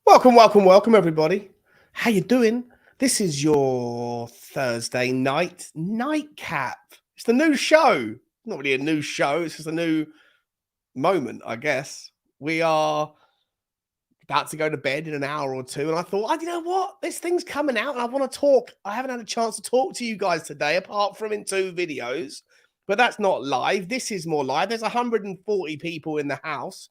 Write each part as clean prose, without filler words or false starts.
Welcome, everybody. How you doing? This is your Thursday night nightcap. It's the new show. Not really a new show. It's just a new moment, I guess. We are about to go to bed in an hour or two, and I thought, you know what? This thing's coming out, and I want to talk. I haven't had a chance to talk to you guys today, apart from in 2 videos. But that's not live. This is more live. There's 140 people in the house.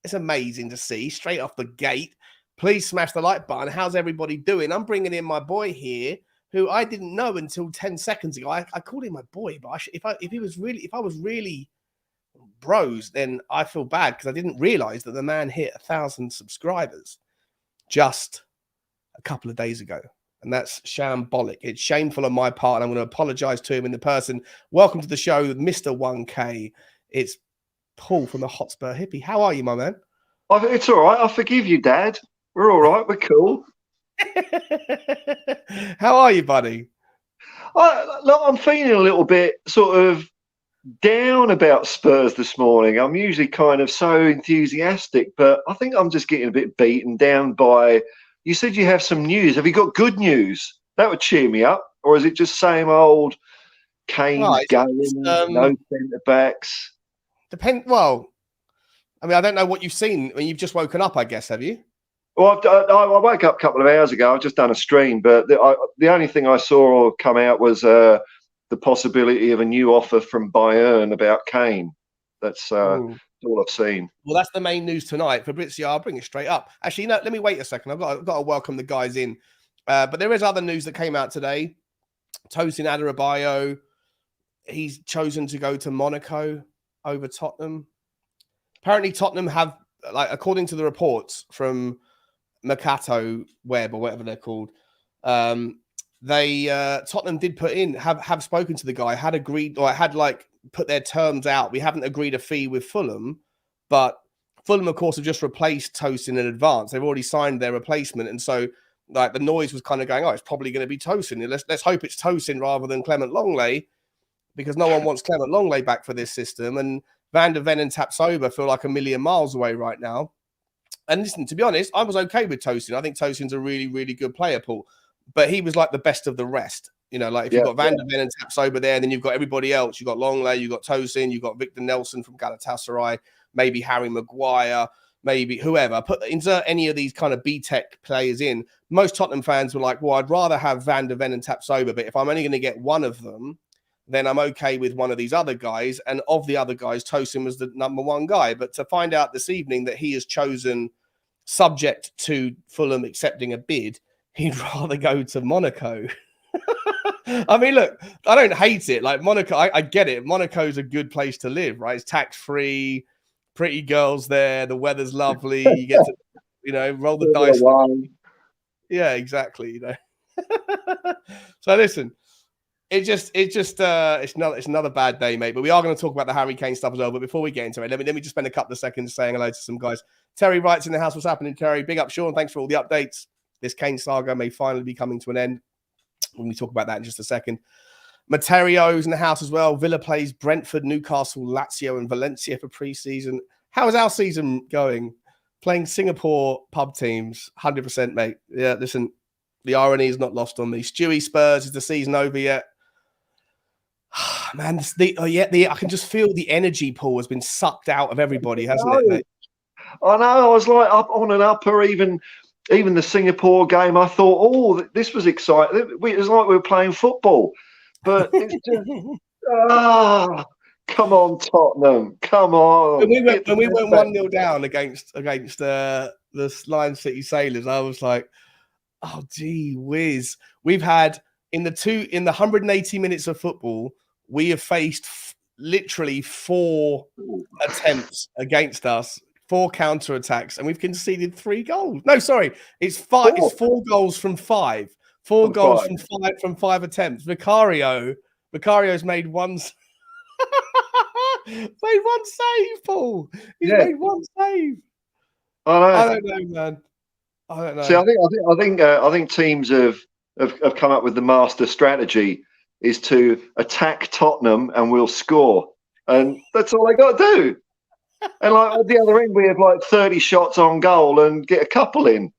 It's amazing to see straight off the gate. Please smash the like button. How's everybody doing? I'm bringing in my boy here, who I didn't know until 10 seconds ago. I called him my boy, but if I was really bros, then I feel bad because I didn't realize that the man hit 1,000 subscribers just a couple of days ago. And that's shambolic. It's shameful on my part, and I'm going to apologize to him in the person. Welcome to the show, Mr. 1K. It's Paul from the Hotspur Hippie. How are you, my man? It's all right. I forgive you, Dad. We're all right. We're cool. How are you, buddy? I'm feeling a little bit sort of down about Spurs this morning. I'm usually kind of so enthusiastic, but I think I'm just getting a bit beaten down by... You said you have some news. Have you got good news? That would cheer me up. Or is it just same old Kane's going, no centre-backs? Well, I mean, I don't know what you've seen. I mean, you've just woken up, I guess, have you? Well, I woke up a couple of hours ago. I've just done a stream, but the only thing I saw come out was the possibility of a new offer from Bayern about Kane. That's all I've seen. Well, that's the main news tonight. Fabrizio, I'll bring it straight up. Actually, no, let me wait a second. I've got to welcome the guys in. But there is other news that came out today. Tosin Adarabioyo, he's chosen to go to Monaco over Tottenham. Apparently, Tottenham have, according to the reports from Mercato Web or whatever they're called, Tottenham did have spoken to the guy, had agreed or had put their terms out. We haven't agreed a fee with Fulham, but Fulham, of course, have just replaced Tosin in advance. They've already signed their replacement, and so the noise was kind of going, it's probably going to be Tosin. Let's hope it's Tosin rather than Clement Longley, because no one wants Clement Longley back for this system, and Van der Ven and Tapsoba feel like a million miles away right now. And listen, to be honest, I was okay with Tosin. I think Tosin's a really, really good player, Paul. But he was like the best of the rest. You know, if you've got Van der Ven and Tapsoba there, then you've got everybody else. You've got Longley, you've got Tosin, you've got Victor Nelson from Galatasaray, maybe Harry Maguire, maybe whoever. Insert any of these kind of B-Tech players in. Most Tottenham fans were like, well, I'd rather have Van der Ven and Tapsoba, but if I'm only going to get one of them, then I'm okay with one of these other guys. And of the other guys, Tosin was the #1 guy. But to find out this evening that he is chosen, subject to Fulham accepting a bid, he'd rather go to Monaco. I mean, look, I don't hate it. Like Monaco, I get it. Monaco's a good place to live, right? It's tax-free, pretty girls there, the weather's lovely. You get to, roll the dice. Yeah, exactly. So listen. It's another bad day, mate. But we are going to talk about the Harry Kane stuff as well. But before we get into it, let me just spend a couple of seconds saying hello to some guys. Terry writes in the house, what's happening, Terry? Big up, Sean. Thanks for all the updates. This Kane saga may finally be coming to an end. When we talk about that in just a second. Materio's in the house as well. Villa plays Brentford, Newcastle, Lazio, and Valencia for pre-season. How is our season going? Playing Singapore pub teams, 100%, mate. Yeah, listen, the irony is not lost on me. Stewie Spurs, is the season over yet? Man, I can just feel the energy pool has been sucked out of everybody, hasn't it, mate? I know. I was like up on an upper, even the Singapore game. I thought, this was exciting. It was like we were playing football, but it's just, come on, Tottenham, come on. When we went 1-0 down against the Lion City Sailors, I was like, oh gee whiz. We've had in the 180 minutes of football, we have faced literally 4 attempts against us, 4 counter-attacks, and we've conceded 3 goals. No, sorry, it's 5. It's 4 goals from 5. 4 goals from 5 attempts. Vicario's made one save, Paul. He's made 1 save. I don't know, man. I don't know. See, I think teams have come up with the master strategy is to attack Tottenham and we'll score, and that's all they got to do. And like at the other end, we have like 30 shots on goal and get a couple in.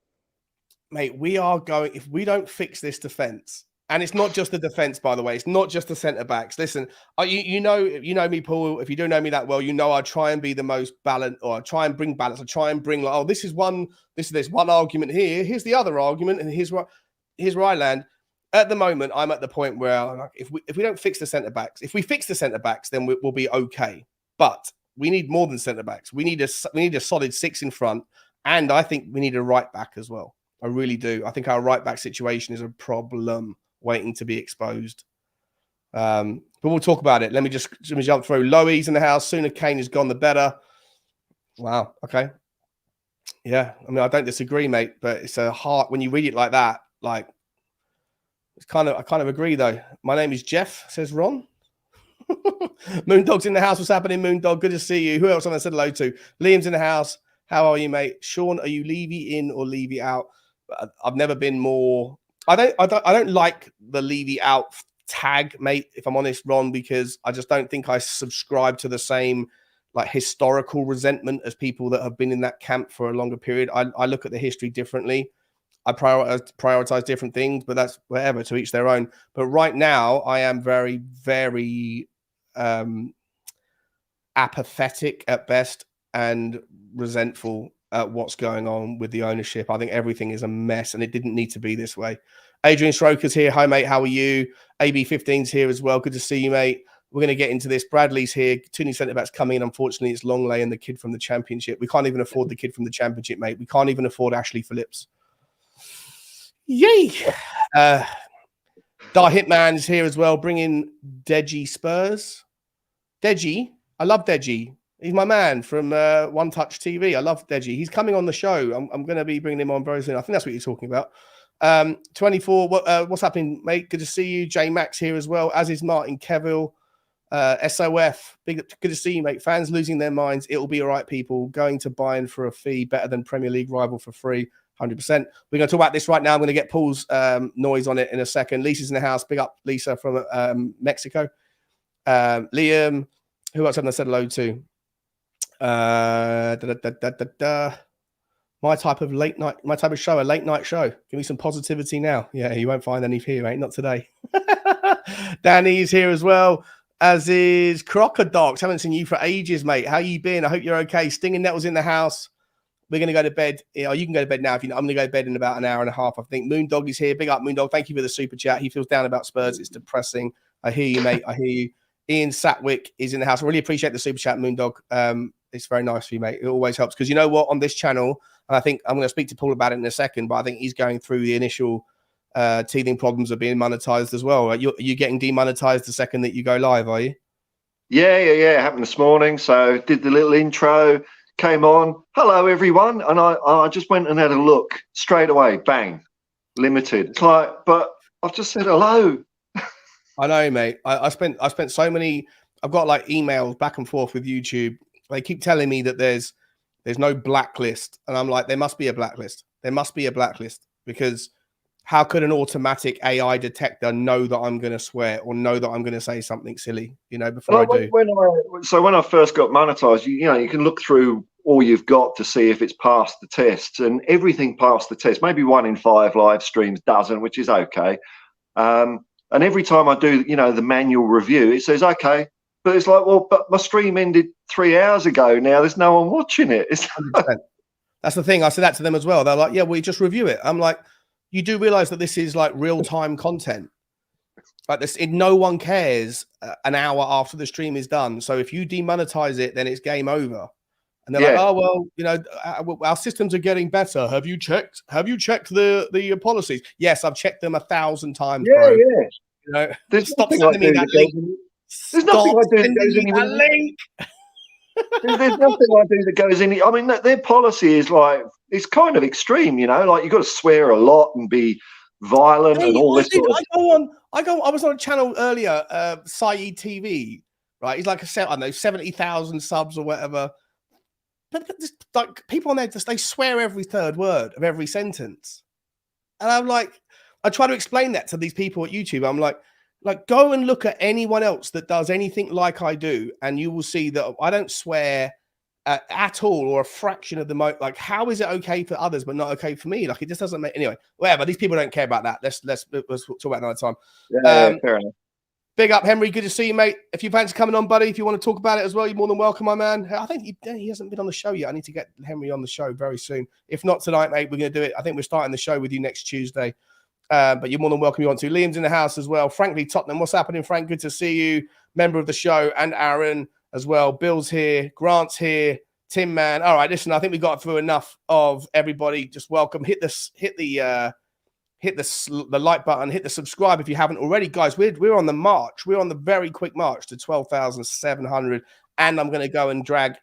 Mate, we are going, if we don't fix this defense, and it's not just the defense, by the way, it's not just the centre backs. Listen, you know me, Paul. If you don't know me that well, you know I try and be the most balanced, or I try and bring balance. I try and bring like, oh, this is one argument here. Here's the other argument, and here's where I land. At the moment, I'm at the point where like, if we don't fix the centre backs, if we fix the centre backs, then we'll be okay. But we need more than centre backs. We need a solid 6 in front, and I think we need a right back as well. I really do. I think our right back situation is a problem waiting to be exposed. But we'll talk about it. Let me jump through. Lowy's in the house. Sooner Kane is gone, the better. Wow. Okay. Yeah. I mean, I don't disagree, mate. But it's a hard when you read it like that. Like, I kind of agree though. My name is Jeff, says Ron. Moondog's in the house. What's happening, Moondog? Good to see you. Who else have I said hello to? Liam's in the house. How are you, mate? Sean, are you Levy in or Levy out? I've never been more. I don't like the Levy out tag, mate. If I'm honest, Ron, because I just don't think I subscribe to the same like historical resentment as people that have been in that camp for a longer period. I look at the history differently. I prioritize different things, but that's whatever, to each their own. But right now, I am very, very apathetic at best and resentful at what's going on with the ownership. I think everything is a mess, and it didn't need to be this way. Adrian Stroker's here. Hi, mate. How are you? AB15's here as well. Good to see you, mate. We're going to get into this. Bradley's here. 2 new centre backs coming in. Unfortunately, it's Longley and the kid from the Championship. We can't even afford the kid from the Championship, mate. We can't even afford Ashley Phillips. Yay! Dar Hitman is here as well, bringing Deji Spurs. Deji, I love Deji. He's my man from One Touch TV. I love Deji. He's coming on the show. I'm going to be bringing him on very soon. I think that's what you're talking about. 24. What's happening, mate? Good to see you. J Max here as well, as is Martin Keville. SOF, good to see you, mate. Fans losing their minds. It'll be all right, people. Going to Bayern for a fee, better than Premier League rival for free. 100%. We're going to talk about this right now. I'm going to get Paul's noise on it in a second. Lisa's in the house. Big up, Lisa from Mexico. Liam, who else haven't I said hello to? My type of show, a late night show. Give me some positivity now. Yeah, you won't find any here, mate. Not today. Danny's here as well, as is Crocodox. Haven't seen you for ages, mate. How you been? I hope you're okay. Stinging Nettles in the house. We're going to go to bed. You can go to bed now. If you know, I'm going to go to bed in about an hour and a half. I think Moondog is here. Big up, Moondog. Thank you for the super chat. He feels down about Spurs. It's depressing. I hear you, mate. I hear you. Ian Satwick is in the house. I really appreciate the super chat, Moondog. It's very nice for you, mate. It always helps because you know what? On this channel, and I think I'm going to speak to Paul about it in a second, but I think he's going through the initial teething problems of being monetized as well. Are you getting demonetized the second that you go live, are you? Yeah. It happened this morning. So did the little intro. Came on, hello everyone, and I just went and had a look straight away. Bang, limited. It's like, but I've just said hello. I know, mate. I spent so many. I've got like emails back and forth with YouTube. They keep telling me that there's no blacklist, and I'm like, there must be a blacklist. There must be a blacklist because how could an automatic AI detector know that I'm going to swear or know that I'm going to say something silly? Before I do. When I first got monetized, you can look through all you've got to see if it's passed the tests, and everything passed the test. Maybe 1 in 5 live streams doesn't, which is okay. And every time I do, the manual review, it says okay, but it's like, well, but my stream ended 3 hours ago. Now there's no one watching it. That's the thing. I said that to them as well. They're like, yeah, we just review it. I'm like, you do realize that this is like real-time content. Like this, no one cares an hour after the stream is done. So if you demonetize it, then it's game over. And they're like, oh well, our systems are getting better. Have you checked the policies? Yes, I've checked them 1,000 times, bro. Yeah. Stop sending me that link. There's nothing I do that goes anywhere. There's nothing I do that goes any. I mean, their policy is like, it's kind of extreme, like you've got to swear a lot and be violent and all this sort of. I was on a channel earlier, Saeed TV, right? He's like 70,000 subs or whatever. But like people on there, they swear every third word of every sentence. And I'm like, I try to explain that to these people at YouTube. I'm like, go and look at anyone else that does anything like I do, and you will see that I don't swear at all, or a fraction of the like, how is it okay for others but not okay for me? Like, it just doesn't make anyway. Whatever. These people don't care about that. Let's talk about another time. Yeah, fair enough. Big up, Henry. Good to see you, mate. If you fancy coming on, buddy, if you want to talk about it as well, you're more than welcome, my man. I think he hasn't been on the show yet. I need to get Henry on the show very soon. If not tonight, mate, we're going to do it. I think we're starting the show with you next Tuesday. But you're more than welcome. You want to. Liam's in the house as well. Frankly, Tottenham, what's happening, Frank? Good to see you. Member of the show, and Aaron as well. Bill's here. Grant's here. Tim, man. All right, listen, I think we got through enough of everybody. Just welcome. Hit the like button, hit the subscribe if you haven't already, guys. We're on the march. We're on the very quick march to 12,700, and I'm going to go and drag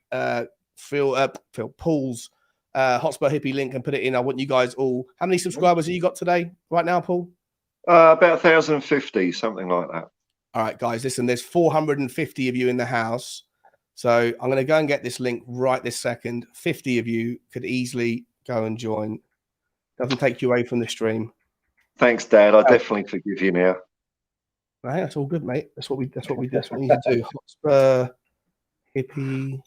Phil Paul's Hotspur Hippie link and put it in. I want you guys all. How many subscribers have you got today, right now, Paul? About 1,050, something like that. All right, guys. Listen, there's 450 of you in the house, so I'm going to go and get this link right this second. 50 of you could easily go and join. Doesn't take you away from the stream. Thanks, Dad. I definitely forgive you now. Right, that's all good, mate. That's what we need to do. Hotspur Hippie.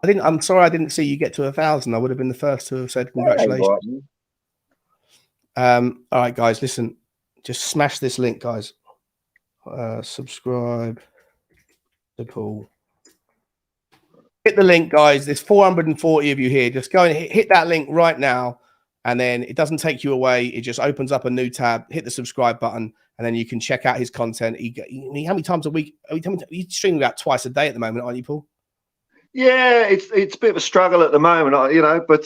I'm sorry I didn't see you get to 1,000. I would have been the first to have said congratulations. All right, guys, listen. Just smash this link, guys. Subscribe to Paul. Hit the link, guys. There's 440 of you here. Just go and hit that link right now. And then it doesn't take you away. It just opens up a new tab. Hit the subscribe button, and then you can check out his content. How many times a week? You're streaming about twice a day at the moment, aren't you, Paul? Yeah, it's a bit of a struggle at the moment, but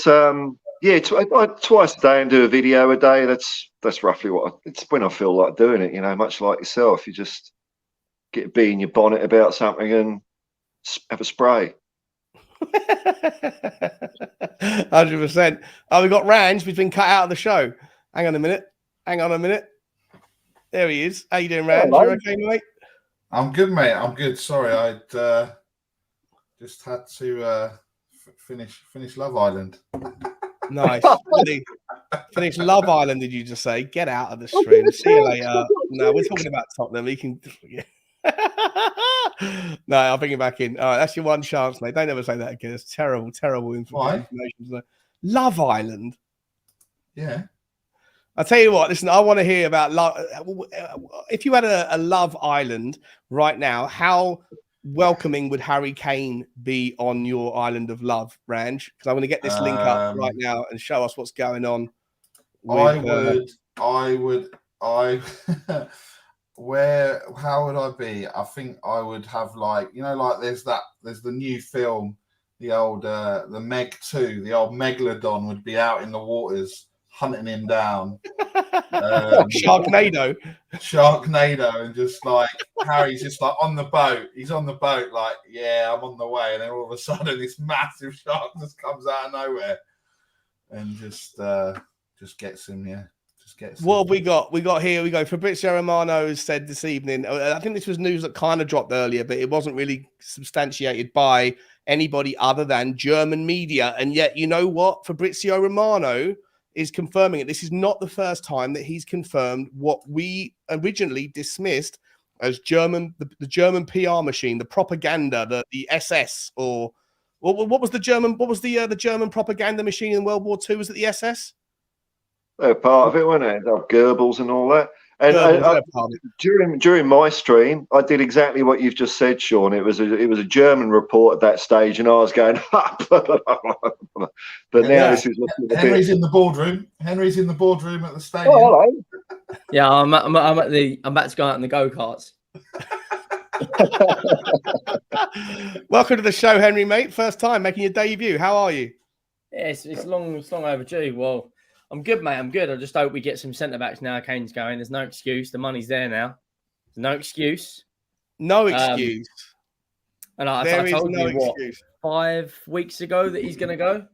twice a day and do a video a day. That's roughly it's when I feel like doing it. Much like yourself, you just get a bee in your bonnet about something and have a spray. 100%. Oh, we got Range, who's been cut out of the show. Hang on a minute. There he is. How you doing, Range? You okay, mate? I'm good, mate. I'm good. Sorry, I'd just had to finish Love Island. Nice. Finish Love Island, did you just say? Get out of the stream. See you later. No, we're talking about Tottenham. He can... No, I'll bring it back in. All right, that's your one chance, mate. Don't ever say that again. It's terrible information. Love Island. Yeah. I'll tell you what, listen, I want to hear about love. If you had a Love Island right now, how welcoming would Harry Kane be on your island of love, Range? Because I'm going to get this link up right now and show us what's going on. I would. How would I be? I think I would have there's the new film, the old the Meg 2, the old Megalodon would be out in the waters hunting him down. Sharknado, and just like Harry's just like on the boat. He's on the boat, like, yeah, I'm on the way, and then all of a sudden this massive shark just comes out of nowhere and just gets him. Yeah. What have we got? Here we go. Fabrizio Romano has said this evening, I think this was news that kind of dropped earlier, but it wasn't really substantiated by anybody other than German media. And yet, you know what? Fabrizio Romano is confirming it. This is not the first time that he's confirmed what we originally dismissed as the German PR machine, the propaganda, the SS, or what was the German propaganda machine in World War II? Was it the SS? They're part of it, weren't they? Goebbels and all that. And during my stream, I did exactly what you've just said, Sean. It was a German report at that stage, and I was going, but now this is Henry's in the boardroom. Henry's in the boardroom at the stadium. Oh, hello. Yeah, I'm about to go out in the go-karts. Welcome to the show, Henry, mate. First time making your debut. How are you? Yeah, it's long overdue. Well, I'm good, mate. I'm good. I just hope we get some centre-backs now. Kane's going. There's no excuse. The money's there now. There's no excuse. No excuse. And I told you, 5 weeks ago that he's going to go?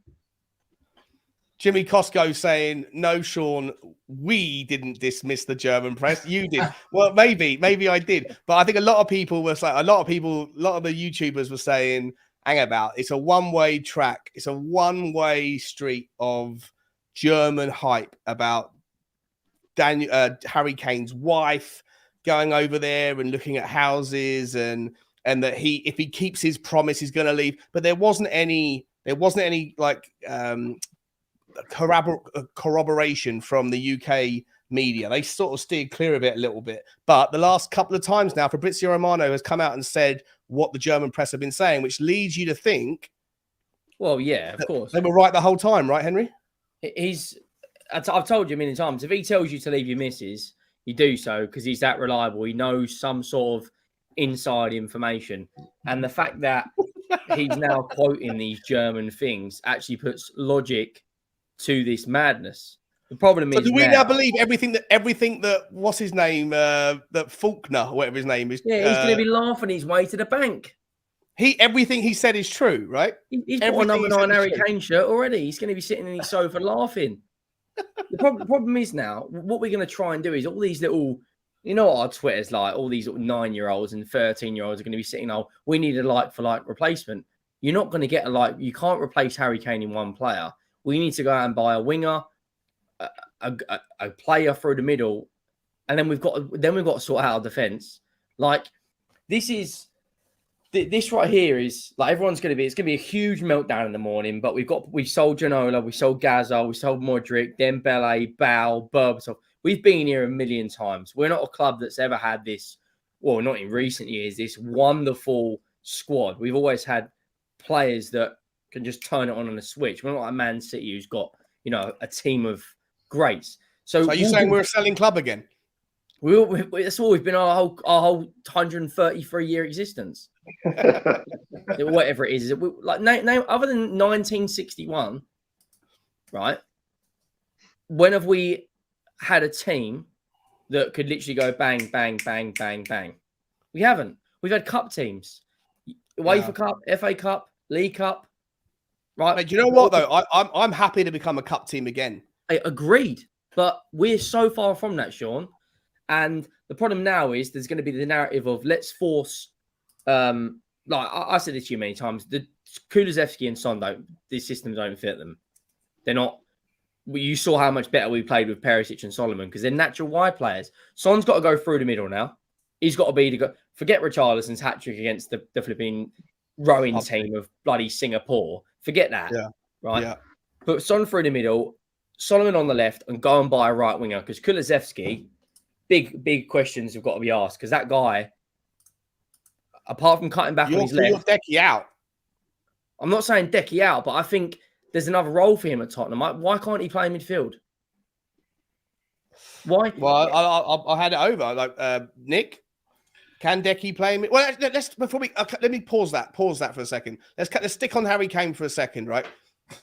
Jimmy Costco saying, no, Sean, we didn't dismiss the German press. You did. Well, maybe I did. But I think a lot of the YouTubers were saying, hang about, it's a one-way track. It's a one-way street of German hype about Harry Kane's wife going over there and looking at houses and and that if he keeps his promise, he's going to leave. But there wasn't any like corroboration from the UK media. They sort of steered clear of it a little bit. But the last couple of times now, Fabrizio Romano has come out and said what the German press have been saying, which leads you to think. Well, yeah, of course. They were right the whole time, right, Henry? I've told you a million times, if he tells you to leave your missus, you do so because he's that reliable. He knows some sort of inside information. And the fact that he's now quoting these German things actually puts logic to this madness. The problem is, do we now believe everything that what's his name, that Faulkner, whatever his name is? Yeah, he's going to be laughing his way to the bank. Everything he said is true, right? He's bought a number 9 Harry Kane shirt already. He's going to be sitting in his sofa laughing. The problem is now, what we're going to try and do is all these little, you know what our Twitter's like, all these little 9-year-olds and 13-year-olds are going to be sitting, we need a like-for-like replacement. You're not going to get you can't replace Harry Kane in one player. We need to go out and buy a winger, a player through the middle, and then we've got to sort out our defence. Like, this right here is like it's going to be a huge meltdown in the morning. But we sold Janola, we sold Gaza, we sold Modric, Dembele, Bale, Berbatov. We've been here a million times. We're not a club that's ever had this. Well, not in recent years. This wonderful squad. We've always had players that can just turn it on a switch. We're not like Man City, who's got a team of greats. So are you saying we're a selling club again? That's always been our whole 133-year existence. Whatever it is like name other than 1961, right? When have we had a team that could literally go bang, bang, bang, bang, bang? We haven't. We've had cup teams, UEFA Cup, FA Cup, League Cup, right? Mate, do you know what though? I'm happy to become a cup team again. I agreed, but we're so far from that, Sean. And the problem now is there's going to be the narrative of let's force. Like I said this to you many times, the Kulusevski and Son these systems don't fit them. They're not. You saw how much better we played with Perisic and Solomon because they're natural wide players. Son's got to go through the middle now. He's got to be to go. Forget Richarlison's hat trick against the flipping rowing team of bloody Singapore. Forget that. Yeah. Right. Yeah. Put Son through the middle, Solomon on the left, and go and buy a right winger because Kulusevski. Big questions have got to be asked because that guy, apart from cutting back on his left, you're Decky out. I'm not saying Decky out, but I think there's another role for him at Tottenham. Why can't he play midfield? Why? Well, I'll hand it over. Like Nick, can Decky play? Well, let me pause that for a second. Let's stick on Harry Kane for a second, right?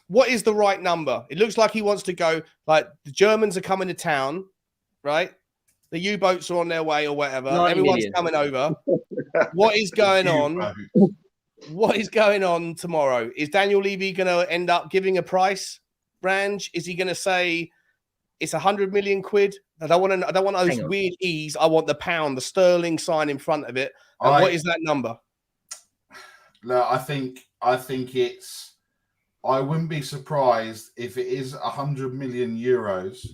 What is the right number? It looks like he wants to go. Like the Germans are coming to town, right? The U-boats are on their way or whatever. Everyone's coming over. What is going on? What is going on tomorrow? Is Daniel Levy going to end up giving a price, Range? Is he going to say it's 100 million quid? I don't want those weird E's. I want the pound, the sterling sign in front of it. And what is that number? No, I think it's. I wouldn't be surprised if it is 100 million euros.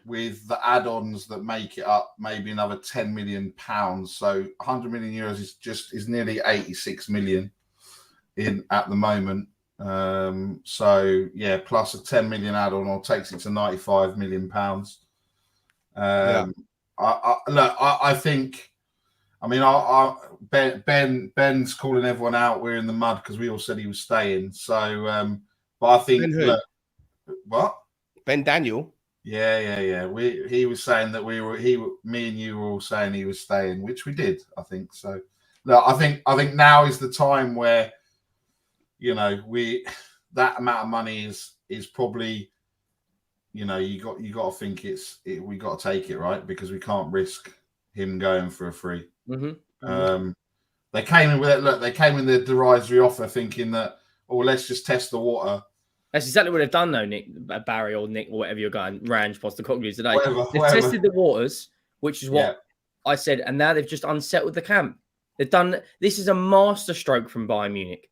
With the add-ons that make it up, maybe another 10 million pounds. So 100 million euros is nearly 86 million at the moment. So yeah, plus a 10 million add-on or takes it to 95 million pounds. I think. I mean, Ben's calling everyone out. We're in the mud because we all said he was staying. So, but I think what Ben Daniel. Yeah. He was saying that me and you were all saying he was staying, which we did, I think. So, look, I think now is the time where, that amount of money is probably, you got to think we got to take it, right? Because we can't risk him going for a free. Mm-hmm. They came in with it. Look, they came in the derisory offer, thinking that, let's just test the water. That's exactly what they've done, though, Nick, Barry or Nick or whatever you're going, Range, Postecoglou today. They've tested the waters, which is what I said, and now they've just unsettled the camp. They've done. This is a masterstroke from Bayern Munich.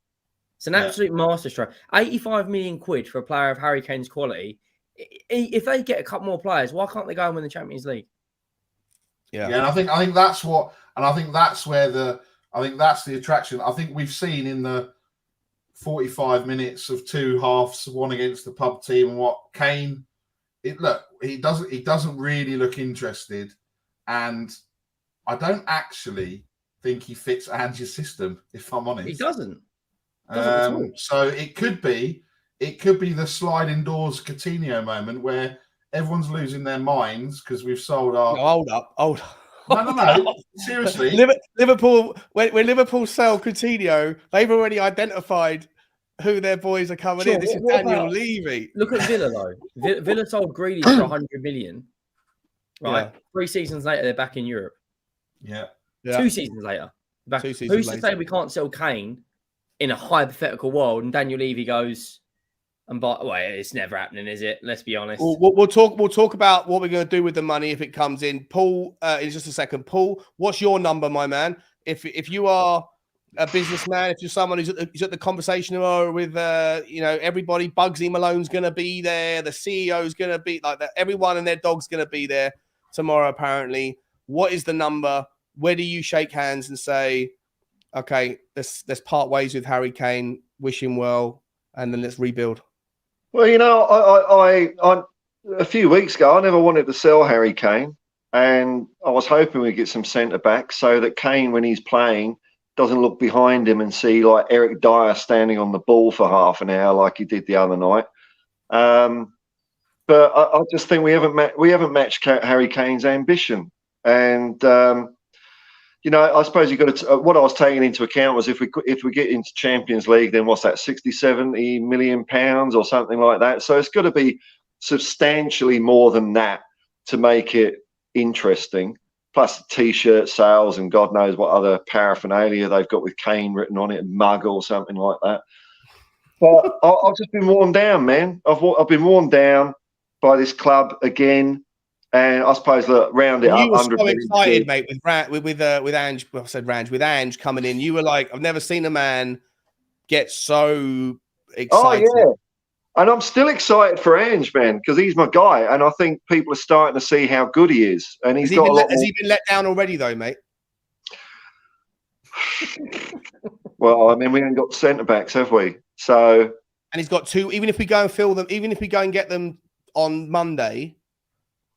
It's an absolute masterstroke. 85 million quid for a player of Harry Kane's quality. If they get a couple more players, why can't they go and win the Champions League? Yeah, and I think that's what, and I think that's where the I think that's the attraction. I think we've seen in the 45 minutes of two halves, one against the pub team, and what Kane. He doesn't really look interested, and I don't actually think he fits Ange's system. If I'm honest, He doesn't. At all. So it could be the sliding doors Coutinho moment where everyone's losing their minds because we've sold our. No, hold up. No. Seriously, Liverpool. When Liverpool sell Coutinho, they've already identified who their boys are coming in. This is Daniel Levy. Look at Villa though. Villa sold Grealish for 100 million. Right, 3 seasons later they're back in Europe. Yeah. 2 seasons later, back. 2 seasons Who's later. to say we can't sell Kane in a hypothetical world? And Daniel Levy goes and buy. Well, it's never happening, is it? Let's be honest. We'll talk about what we're going to do with the money if it comes in. Paul, in just a second. Paul, what's your number, my man? If you are a businessman, if you're someone who's at the conversation with everybody, Bugsy Malone's going to be there, the CEO's going to be like that, everyone and their dog's going to be there tomorrow. Apparently, what is the number? Where do you shake hands and say, okay, let's part ways with Harry Kane, wish him well, and then let's rebuild? Well, I a few weeks ago, I never wanted to sell Harry Kane, and I was hoping we'd get some centre backs so that Kane, when he's playing, doesn't look behind him and see like Eric Dyer standing on the ball for half an hour like he did the other night. But I just think we haven't matched Harry Kane's ambition, and I suppose you've got to. What I was taking into account was if we get into Champions League, then what's that, 60-70 million pounds or something like that. So it's got to be substantially more than that to make it interesting. Plus the T-shirt sales and God knows what other paraphernalia they've got with Kane written on it, and mug or something like that. But I've just been worn down, man. I've been worn down by this club again. And I suppose round it up. You were so excited, mate, with Ange. Well, I said Range with Ange coming in. You were like, I've never seen a man get so excited. Oh yeah, and I'm still excited for Ange, man, because he's my guy, and I think people are starting to see how good he is. And has he been let down already, though, mate? Well, I mean, we haven't got centre backs, have we? So, and he's got 2. Even if we go and fill them, even if we go and get them on Monday.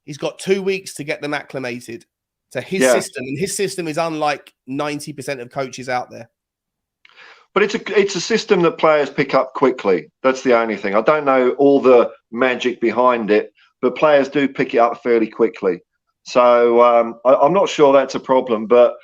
He's got 2 weeks to get them acclimated to his system, and his system is unlike 90% of coaches out there. But it's a system that players pick up quickly. That's the only thing. I don't know all the magic behind it, but players do pick it up fairly quickly. So I'm not sure that's a problem, but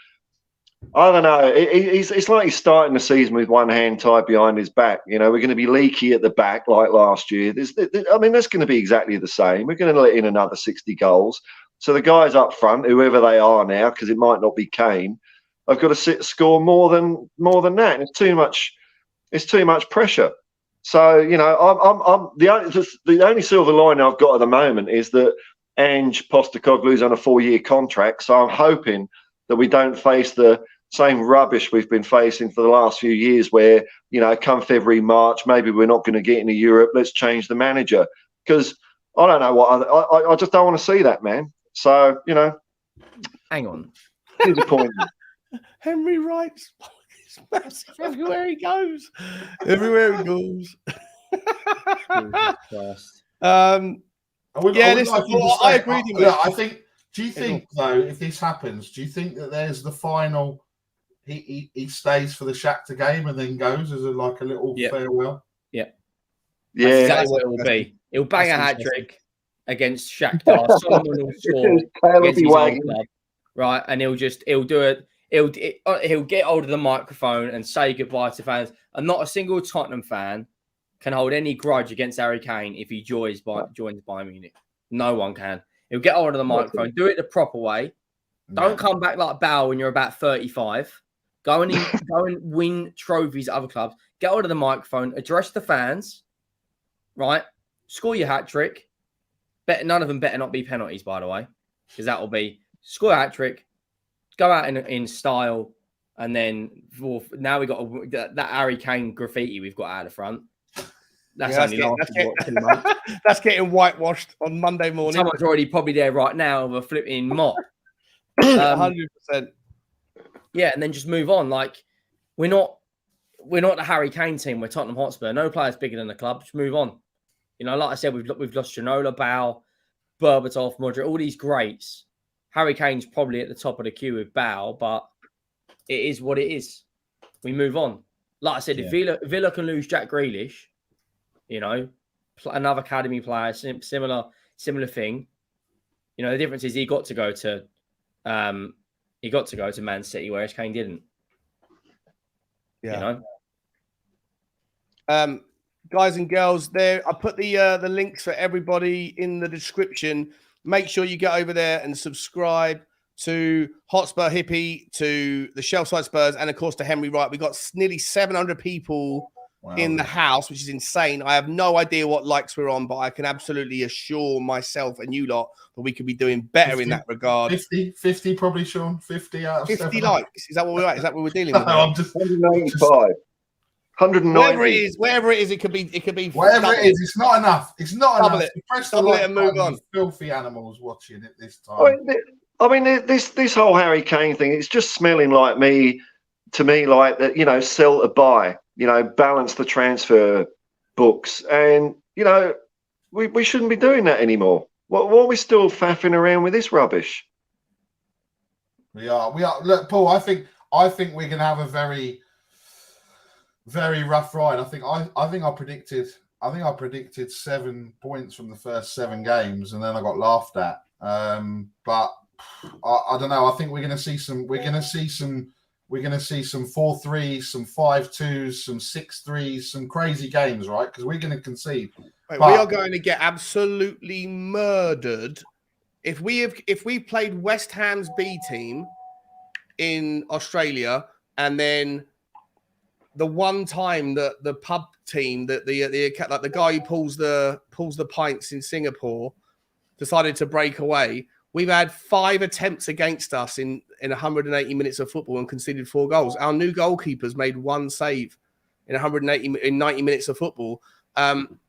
I don't know. It's like he's starting the season with one hand tied behind his back. We're going to be leaky at the back like last year. That's going to be exactly the same. We're going to let in another 60 goals. So the guys up front, whoever they are now, because it might not be Kane, I've got to score more than that. And it's too much pressure. So I'm the only silver line I've got at the moment is that Ange Postecoglou's on a 4-year contract. So I'm hoping that we don't face the same rubbish we've been facing for the last few years where, come February, March, maybe we're not going to get into Europe. Let's change the manager. Because I don't know what, I just don't want to see that, man. So, Hang on. Disappointing. Henry Wright's is massive everywhere he goes. Everywhere he goes. I agree with you. I think. Do you think, though, if this happens, do you think that there's the final? He stays for the Shakhtar game and then goes as a little farewell. Yeah, that's exactly what it will be. He'll bang a hat trick against Shakhtar. Solomon will score against his own club, right? And he'll do it. He'll get hold of the microphone and say goodbye to fans. And not a single Tottenham fan can hold any grudge against Harry Kane if he joins Bayern Munich. No one can. He'll get hold of the microphone, do it the proper way. Don't come back like Bow when you're about 35. Go and win trophies at other clubs. Get hold of the microphone, address the fans, right? Score your hat trick. None of them better not be penalties, by the way, because that will be score a hat trick, go out in style, and then now we got that Harry Kane graffiti we've got out of the front. That's getting whitewashed on Monday morning. Someone's already probably there right now with a flipping mop. 100%. Yeah, and then just move on. Like we're not the Harry Kane team. We're Tottenham Hotspur. No player's bigger than the club. Just move on. You know, like I said, we've lost Ginola, Bow, Berbatov, Modric, all these greats. Harry Kane's probably at the top of the queue with Bow, but it is what it is. We move on. Like I said, if Villa can lose Jack Grealish, you know, another academy player, similar thing. You know, the difference is he got to go to Man City, whereas Kane didn't. Yeah. You know? Guys and girls, there I put the links for everybody in the description. Make sure you get over there and subscribe to Hotspur Hippie, to the Shelfside Spurs, and of course to Henry Wright. We got nearly 700 people in the house, which is insane. I have no idea what likes we're on, but I can absolutely assure myself and you lot that we could be doing better 50, in that regard. 50 probably, Sean. 50 out of 50 700. likes. Is that what we're at? Is that what we're dealing with? No, I'm just 195. 190. Wherever it is, it could be. Whatever it is, it's not enough. It's not Double enough. it. Press the Double like it and move button, on. you filthy animals watching it this time. I mean, this whole Harry Kane thing, it's just smelling like to me, like that, you know, sell to buy, you know, balance the transfer books. And, you know, we shouldn't be doing that anymore. What are we still faffing around with this rubbish? We are. Look, Paul, I think we're going to have a very, very rough ride. I think I predicted 7 points from the first 7 games, and then I got laughed at. But I don't know. I think we're going to see some 4-3s, some 5-2s, some 6-3s, some crazy games, right? Because we're going to concede. We are going to get absolutely murdered if we played West Ham's B team in Australia, and then the one time that the pub team, that the guy who pulls the pints in Singapore decided to break away. We've had 5 attempts against us in 180 minutes of football and conceded 4 goals. Our new goalkeepers made 1 save in 90 minutes of football.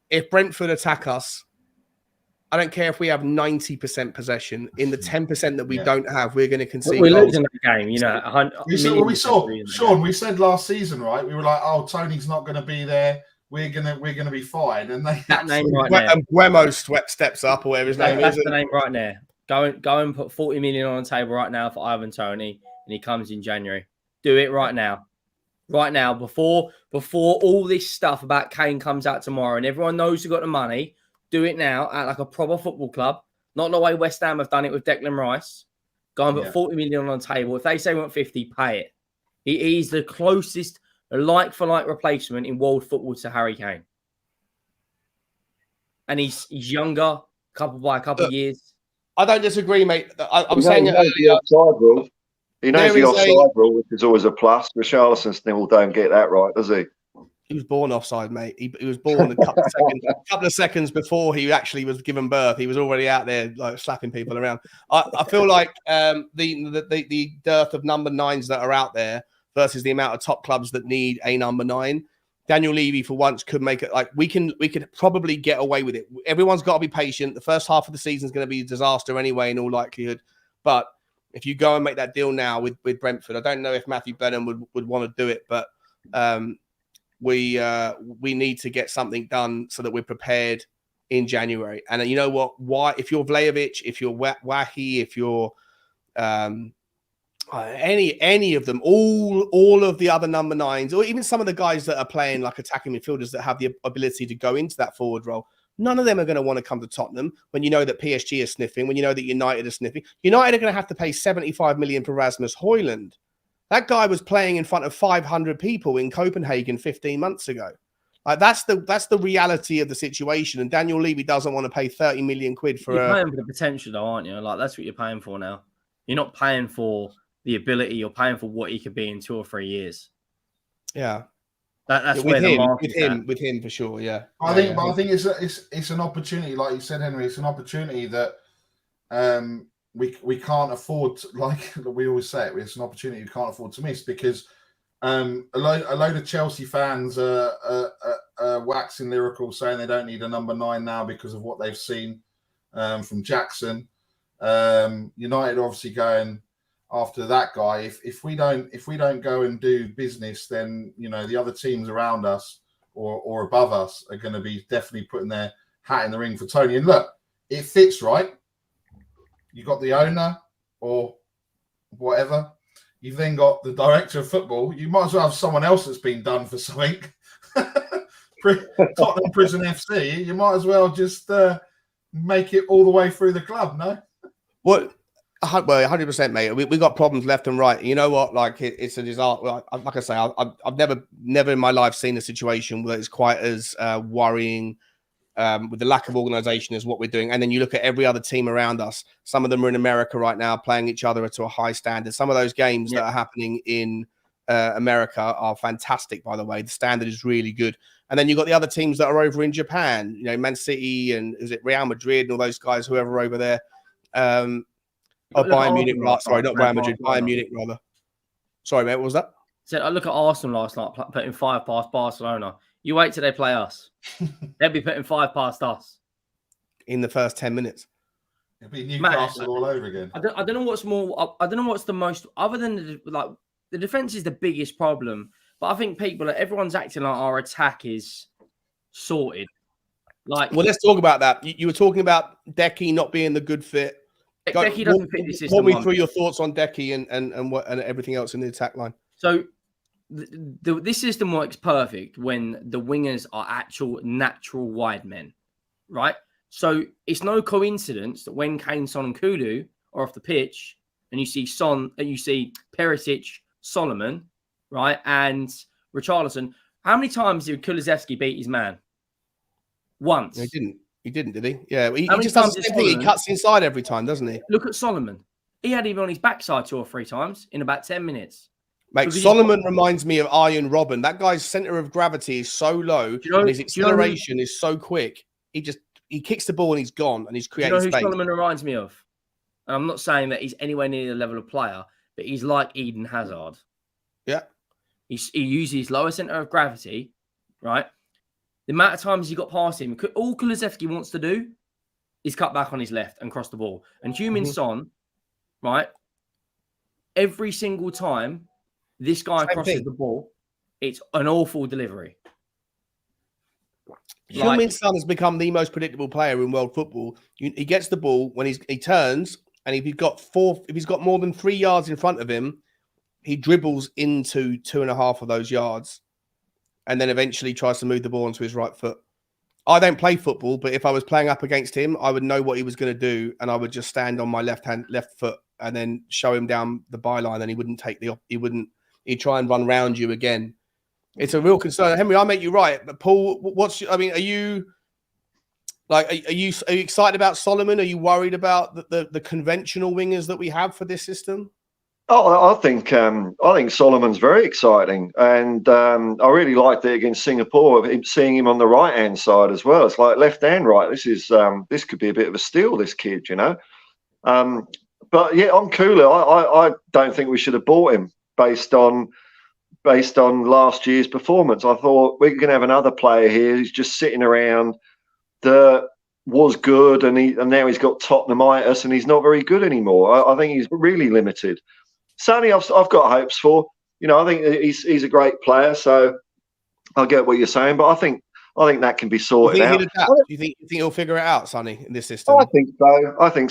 If Brentford attack us, I don't care if we have 90% possession. In the 10% that we don't have, we're going to concede. We're losing the game, you know. We saw Sean. We said last season, right? We were like, "Oh, Tony's not going to be there. We're gonna be fine." And that name right there. And Guemo steps up, or whatever his name is. That's the name right there. Go and put 40 million on the table right now for Ivan Toney, and he comes in January. Do it right now. Right now, before all this stuff about Kane comes out tomorrow and everyone knows you got the money. Do it now at like a proper football club. Not the way West Ham have done it with Declan Rice. Go and put 40 million on the table. If they say we want 50, pay it. He's the closest like-for-like replacement in world football to Harry Kane. And he's younger, by a couple of years. I don't disagree, mate. I'm saying it earlier. He knows the offside rule, which is always a plus. Richarlison still don't get that right, does he? He was born offside, mate. He was born a couple of seconds before he actually was given birth. He was already out there like slapping people around. I feel like the dearth of number 9s that are out there versus the amount of top clubs that need a number 9. Daniel Levy, for once, could make it like we could probably get away with it. Everyone's got to be patient. The first half of the season is going to be a disaster anyway, in all likelihood. But if you go and make that deal now with Brentford, I don't know if Matthew Benham would want to do it, but we need to get something done so that we're prepared in January. And you know what? Why? If you're Vlahovic, if you're Wahi, if you're any of them, all of the other number 9s, or even some of the guys that are playing like attacking midfielders that have the ability to go into that forward role, none of them are going to want to come to Tottenham when you know that PSG is sniffing, when you know that United are sniffing. United are going to have to pay 75 million for Rasmus Højlund. That guy was playing in front of 500 people in Copenhagen 15 months ago. Like that's the reality of the situation. And Daniel Levy doesn't want to pay 30 million quid for. You're paying for the potential, though, aren't you? Like that's what you're paying for now. You're not paying for the ability. You're paying for what he could be in 2 or 3 years. Yeah, that's where the market's with him for sure. Yeah, I think it's an opportunity, like you said, Henry. It's an opportunity that we can't afford. Like we always say, it's an opportunity we can't afford to miss because a load of Chelsea fans are waxing lyrical, saying they don't need a number 9 now because of what they've seen from Jackson. United obviously going, after that guy. If we don't go and do business, then the other teams around us or above us are going to be definitely putting their hat in the ring for Tony. And look, it fits, right? You got the owner or whatever. You've then got the director of football. You might as well have someone else that's been done for something. Tottenham Prison FC. You might as well just make it all the way through the club, no? Well, 100%, mate. We got problems left and right. You know what? Like it's a disaster. Like I say, I've never in my life seen a situation where it's quite as worrying with the lack of organisation as what we're doing. And then you look at every other team around us. Some of them are in America right now, playing each other to a high standard. Some of those games that are happening in America are fantastic, by the way. The standard is really good. And then you've got the other teams that are over in Japan, Man City and is it Real Madrid and all those guys, whoever over there. Bayern Munich, sorry, not Real Madrid, Bayern Munich, rather. Sorry, mate, what was that? So I look at Arsenal last night, putting 5 past Barcelona. You wait till they play us. They'll be putting 5 past us. In the first 10 minutes. It'll be Newcastle all over again. I don't know what's more, I don't know what's the most, other than the defence is the biggest problem. But I think everyone's acting like our attack is sorted. Well, let's talk about that. You were talking about Decky not being the good fit. Decky doesn't fit the system. Walk me through your thoughts on Decky and everything else in the attack line. So this system works perfect when the wingers are actual natural wide men, right? So it's no coincidence that when Kane, Son, and Kulu are off the pitch, and you see Perisic, Solomon, right, and Richarlison, how many times did Kulusevski beat his man? Once. He didn't, did he? Yeah, he just does the same thing. He cuts inside every time, doesn't he? Look at Solomon. He had him on his backside 2 or 3 times in about 10 minutes. Mate, Solomon reminds me of Arjen Robben. That guy's centre of gravity is so low, and his acceleration is so quick. He kicks the ball and he's gone, and he's creating space. Solomon reminds me of? And I'm not saying that he's anywhere near the level of player, but he's like Eden Hazard. Yeah. He uses lower centre of gravity, right? The amount of times he got past him, all Kulusevski wants to do is cut back on his left and cross the ball. And Heung-min Son, right? Every single time this guy crosses the ball, it's an awful delivery. Heung-min Son has become the most predictable player in world football. He gets the ball when he turns, and if he's got more than 3 yards in front of him, he dribbles into 2.5 of those yards, and then eventually tries to move the ball onto his right foot. I don't play football, but if I was playing up against him, I would know what he was going to do, and I would just stand on my left foot and then show him down the byline, and he wouldn't take he'd try and run round you again. It's a real concern. Henry, I make you right. But Paul, are you excited about Solomon? Are you worried about the conventional wingers that we have for this system? Oh, I think Solomon's very exciting, and I really liked it against Singapore. Seeing him on the right hand side as well. It's like left and right. This could be a bit of a steal. This kid, But yeah, on Kulu, I don't think we should have bought him based on last year's performance. I thought we're going to have another player here who's just sitting around that was good, and now he's got Tottenhamitis, and he's not very good anymore. I think he's really limited. Sonny, I've got hopes for. I think he's a great player, so I get what you're saying, but I think that can be sorted out. Do you think he'll figure it out, Sonny, in this system? I think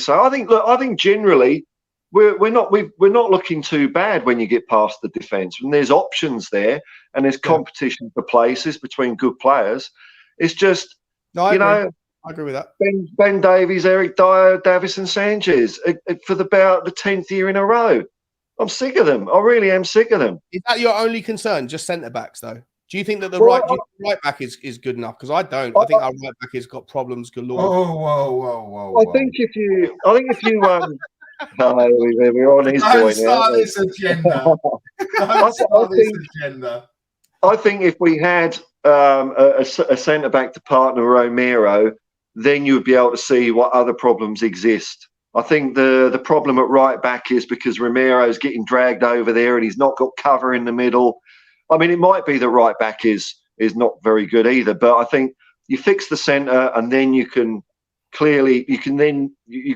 so. I think generally we're not looking too bad when you get past the defence. When there's options there and there's competition for places between good players, it's just I agree with that. Ben Davies, Eric Dyer, Davison Sanchez for about the 10th year in a row. I'm sick of them. I really am sick of them. Is that your only concern? Just centre backs, though? Do you think that the right back is good enough? Because I don't. I think our right back has got problems galore. Whoa. I think if you we're on his point now. This agenda. I think if we had a centre back to partner Romero, then you would be able to see what other problems exist. I think the problem at right back is because Romero's getting dragged over there and he's not got cover in the middle. I mean, it might be that right back is not very good either, but I think you fix the centre and then you've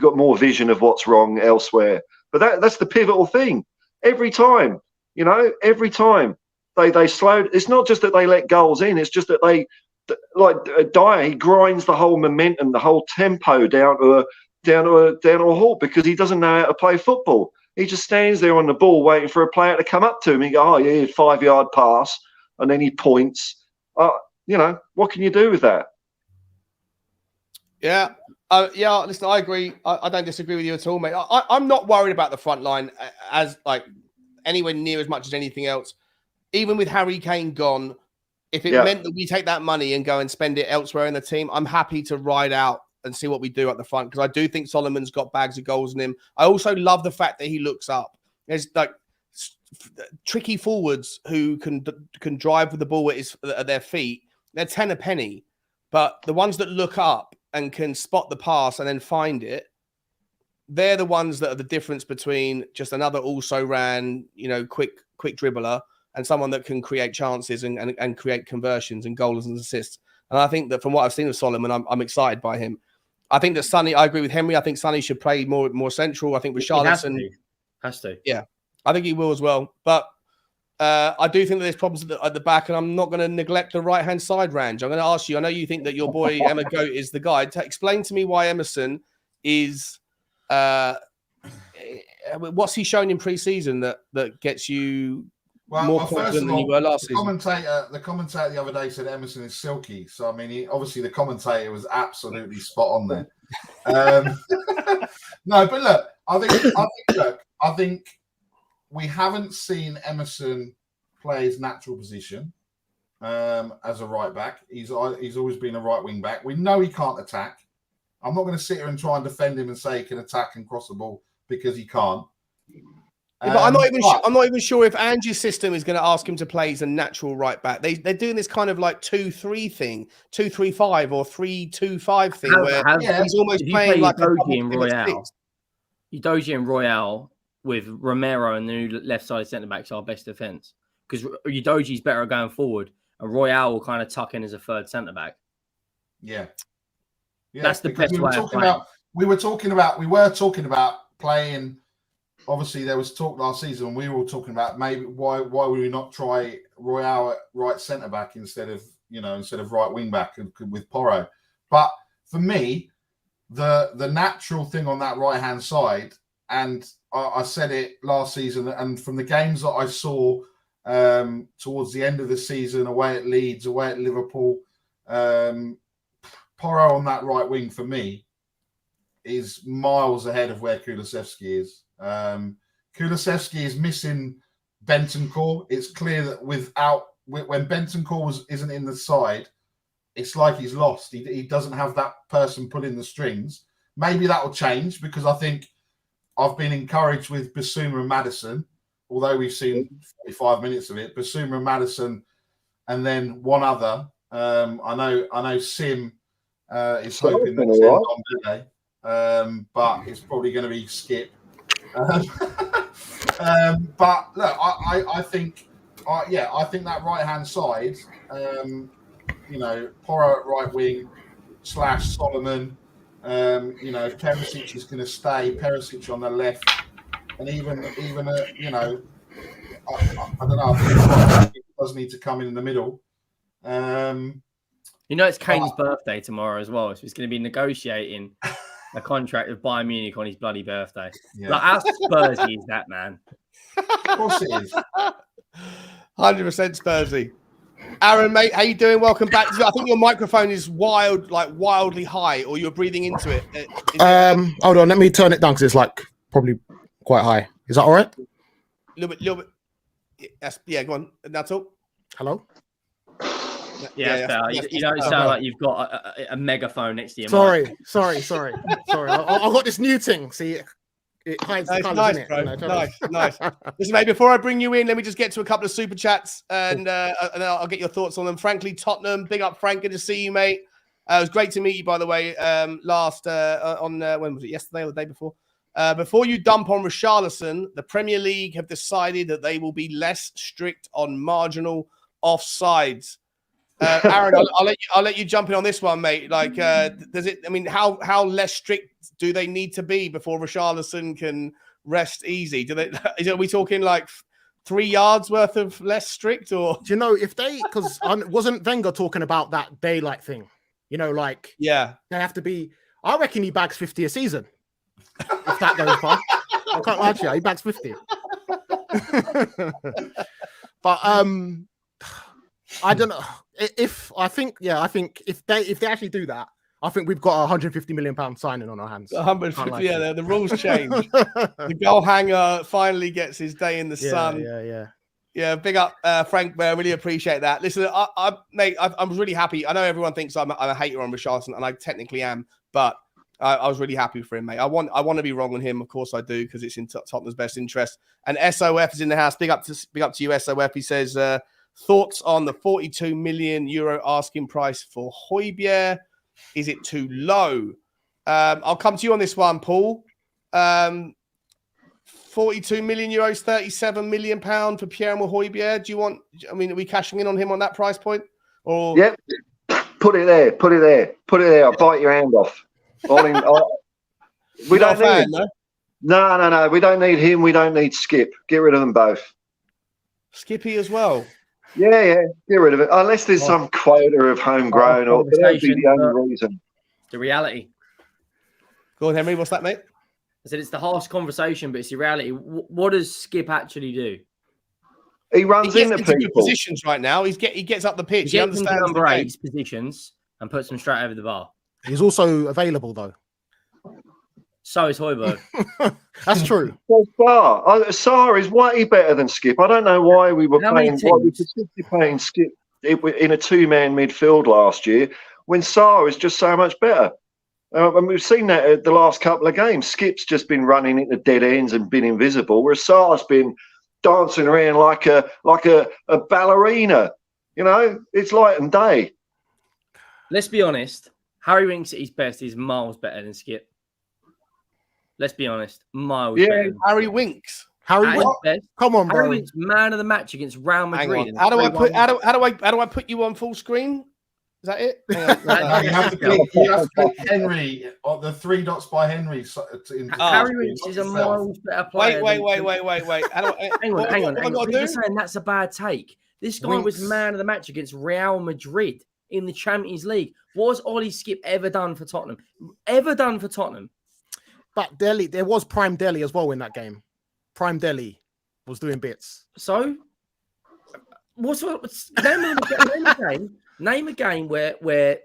got more vision of what's wrong elsewhere. But that's the pivotal thing. Every time, every time they slowed. It's not just that they let goals in. It's just that they, like Dyer, he grinds the whole momentum, the whole tempo down to a halt because he doesn't know how to play football. He just stands there on the ball waiting for a player to come up to him and go, oh, yeah, 5-yard pass, and then he points. What can you do with that? Yeah. Listen, I agree. I don't disagree with you at all, mate. I'm not worried about the front line as like anywhere near as much as anything else. Even with Harry Kane gone, if it meant that we take that money and go and spend it elsewhere in the team, I'm happy to ride out and see what we do at the front, because I do think Solomon's got bags of goals in him. I also love the fact that he looks up. There's like tricky forwards who can drive with the ball at their feet. They're 10 a penny, but the ones that look up and can spot the pass and then find it, they're the ones that are the difference between just another also-ran, quick dribbler and someone that can create chances and create conversions and goals and assists. And I think that from what I've seen of Solomon, I'm excited by him. I think that Sonny, I agree with Henry. I think Sonny should play more central. I think Richarlison has to. Yeah, I think he will as well. But I do think that there's problems at the back, and I'm not going to neglect the right-hand side, Range. I'm going to ask you, I know you think that your boy Emma Goat is the guy. Explain to me why Emerson is... what's he shown in pre-season that gets you more confident than you were last season? The commentator the other day said Emerson is silky. So, I mean, obviously the commentator was absolutely spot on there. No, but look, I think we haven't seen Emerson play his natural position as a right back. He's always been a right wing back. We know he can't attack. I'm not going to sit here and try and defend him and say he can attack and cross the ball because he can't. But I'm not even sure if Angie's system is going to ask him to play as a natural right back. They're doing this kind of like 2-3 thing, 2-3-5 or 3-2-5 thing where he's almost playing like Udogie and Royale with Romero and the new left-sided centre-backs our best defence, because Udogie's better going forward and Royale will kind of tuck in as a third centre-back. Yeah, that's the best way of playing. We were talking about playing. Obviously, there was talk last season, and we were all talking about maybe why would we not try Royale at right centre back instead of right wing back with Porro. But for me, the natural thing on that right hand side, and I said it last season, and from the games that I saw towards the end of the season, away at Leeds, away at Liverpool, Porro on that right wing for me is miles ahead of where Kulusevski is. Kulusevski is missing Bentancur. It's clear that when Bentancur isn't in the side, it's like he's lost. He doesn't have that person pulling the strings. Maybe that will change, because I think I've been encouraged with Basuma and Maddison, although we've seen 45 minutes of it. Basuma and Maddison, and then one other. I know Sim is hoping that it's on Billy, but it's probably going to be Skip. But look, I think that right hand side, Porro at right wing / Solomon, if Perisic is going to stay, Perisic on the left, and even I don't know, I think he does need to come in the middle. It's Kane's birthday tomorrow as well, so he's going to be negotiating a contract with Bayern Munich on his bloody birthday. Yeah. Like, how Spursy is that, man? Of course it is. 100% Spursy. Aaron, mate, how you doing? Welcome back. I think your microphone is wildly high, or you're breathing into it. Hold on, let me turn it down because it's like probably quite high. Is that all right? A little bit. Yeah, go on. That's all. Hello? Yeah. You don't sound like you've got a megaphone next to you. Sorry. I've got this new thing. See, it hides the colours in it. Nice. Listen, mate, before I bring you in, let me just get to a couple of super chats, and I'll get your thoughts on them. Frankly, Tottenham, big up, Frank. Good to see you, mate. It was great to meet you, by the way. Last on when was it? Yesterday or the day before? Before you dump on Richarlison, the Premier League have decided that they will be less strict on marginal offsides. Aaron, I'll let you jump in on this one, mate. Like, does it? I mean, how less strict do they need to be before Richarlison can rest easy? Are we talking like 3 yards worth of less strict, or Do you know if because wasn't Wenger talking about that daylight thing? Like yeah, they have to be. I reckon he bags 50 a season. If that goes far, I can't lie to you. He bags 50. But I don't know I think if they actually do that, I think we've got a £150 million signing on our hands. 150. Yeah, the rules change. The goal hanger finally gets his day in the sun. Yeah. Big up, Frank. I really appreciate that. Listen, mate, I'm really happy. I know everyone thinks I'm a hater on Richarlison, and I technically am, but I was really happy for him, mate. I want to be wrong on him, of course I do, because it's in Tottenham's best interest. And SOF is in the house. Big up to you, SOF. He says thoughts on the €42 million asking price for Højbjerg. Is it too low? I'll come to you on this one, Paul. €42 million, £37 million for Pierre-Emile Højbjerg. Are we cashing in on him on that price point? Or Yep. Put it there. I'll bite your hand off. We don't need him. No. We don't need him. We don't need Skip. Get rid of them both. Skippy as well. Yeah. Get rid of it. Unless there's some quota of homegrown, or that would be the only reason. The reality. Go on, Henry. What's that, mate? I said it's the harsh conversation, but it's the reality. What does Skip actually do? He runs into people. Good positions right now. He gets up the pitch. He understands number 8's positions and puts them straight over the bar. He's also available though. So is Højbjerg. That's true. Sarr is way better than Skip. I don't know why we were playing Skip in a two-man midfield last year when Sarr is just so much better. And we've seen that at the last couple of games. Skip's just been running into dead ends and been invisible, whereas Sarr's been dancing around like a ballerina. It's light and day. Let's be honest. Harry Winks at his best is miles better than Skip. Let's be honest. Miles better. Harry Winks. Harry Winks. Come on, bro. Harry Winks, man of the match against Real Madrid. How do I put you on full screen? Is that it? You have to click Henry on the 3 dots by Henry. Harry Winks is a miles better player. Wait. Hang on. You're saying that's a bad take. This guy was man of the match against Real Madrid in the Champions League. What has Ollie Skip ever done for Tottenham? But there was Prime Deli as well in that game. Prime Deli was doing bits. So, name a game where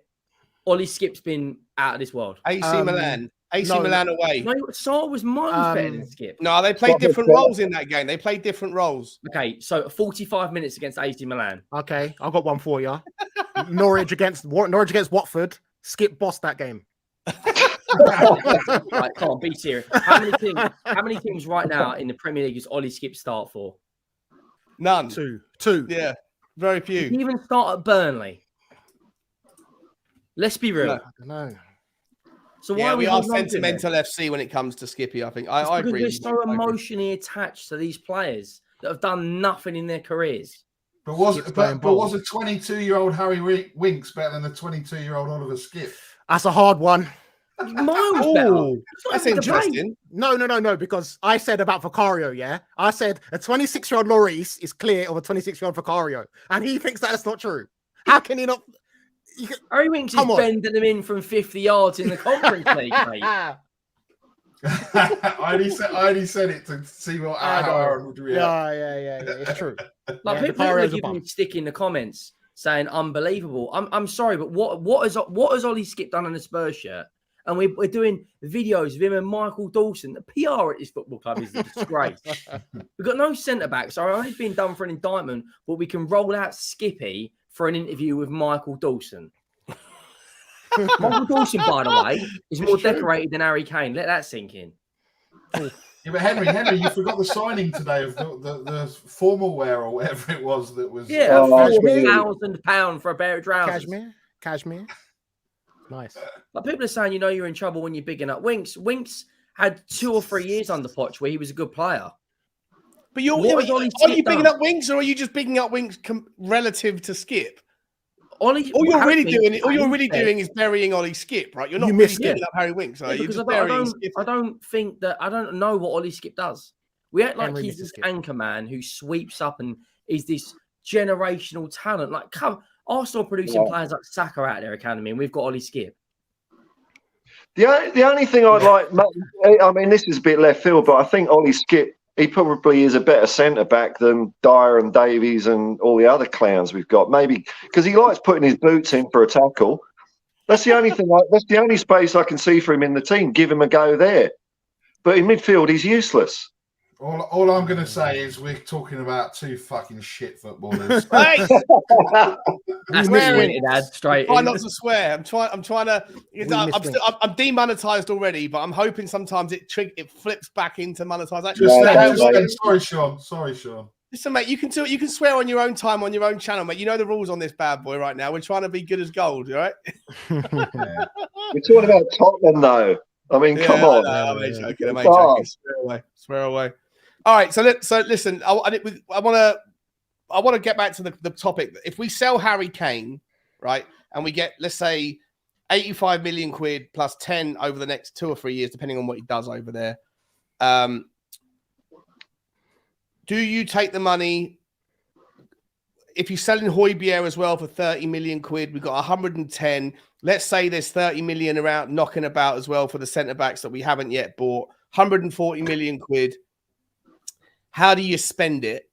Ollie Skip's been out of this world. AC Milan. Milan away. No, Sarr was miles better than Skip. No, they played different roles in that game. They played different roles. Okay, so 45 minutes against AC Milan. Okay, I've got one for you. Norwich against Watford. Skip bossed that game. Right, come on, be serious. How many teams right now in the Premier League is Ollie Skip start for? None. Two. Yeah, very few. Did he even start at Burnley? Let's be real. No. So why we are sentimental FC when it comes to Skippy, I think. I agree. We're so emotionally attached to these players that have done nothing in their careers. But was a 22-year-old Harry Winks better than a 22-year-old Oliver Skip? That's a hard one. Miles better. That's interesting. No, because I said about Vicario, yeah? I said a 26-year-old Lloris is clear of a 26-year-old Vicario, and he thinks that's not true. How can he not? Harry Winks is bending them in from 50 yards in the Conference League, mate. I only said it to see what Aaron would react. Yeah, it's true. People are giving me stick in the comments saying unbelievable. I'm sorry, but what has Ollie Skip done on the Spurs shirt? And we're doing videos of him and Michael Dawson. The PR at this football club is a disgrace. We've got no centre-back, so only been done for an indictment, but we can roll out Skippy for an interview with Michael Dawson. Michael Dawson, by the way, is more decorated than Harry Kane. Let that sink in. Yeah, but Henry, you forgot the signing today of the formal wear or whatever it was that was. Yeah, £4,000 for a pair of trousers. Cashmere. Nice. But people are saying, you're in trouble when you're bigging up Winks. Winks had 2 or 3 years under Poch where he was a good player. But are you bigging up Winks, or are you just bigging up Winks relative to Skip? Ollie, All you're Harry really Winks doing is burying Ollie Skip, right? You're not You really missed building it. up Harry Winks, are you? because You're just I burying Skip. don't know what Ollie Skip does. We act like Henry he's misses this Skip. anchor man who sweeps up and is this generational talent. Like, come, Arsenal producing players like Saka out of their academy, and we've got Ollie Skip. The only thing I'd like, I mean, this is a bit left field, but I think Ollie Skip, he probably is a better centre back than Dyer and Davies and all the other clowns we've got. Maybe because he likes putting his boots in for a tackle. That's the only thing. That's the only space I can see for him in the team. Give him a go there. But in midfield, he's useless. All I'm going to say is we're talking about two fucking shit footballers. Hey, That's swearing. it, Dad. Straight try in. not to swear. I'm trying to. I'm demonetized already, but I'm hoping sometimes it flips back into monetization. Sorry, Sean. Listen, mate, you can swear on your own time on your own channel, mate. You know the rules on this bad boy right now. We're trying to be good as gold, all right? We're talking about Tottenham, though. I mean, come on. I'm joking. Swear away. All right, so listen. I want to get back to the topic. If we sell Harry Kane, right, and we get, let's say, 85 million quid plus 10 over the next 2 or 3 years, depending on what he does over there. Do you take the money? If you're selling Højbjerg as well for 30 million quid, we've got 110. Let's say there's 30 million around knocking about as well for the centre backs that we haven't yet bought. 140 million quid. How do you spend it?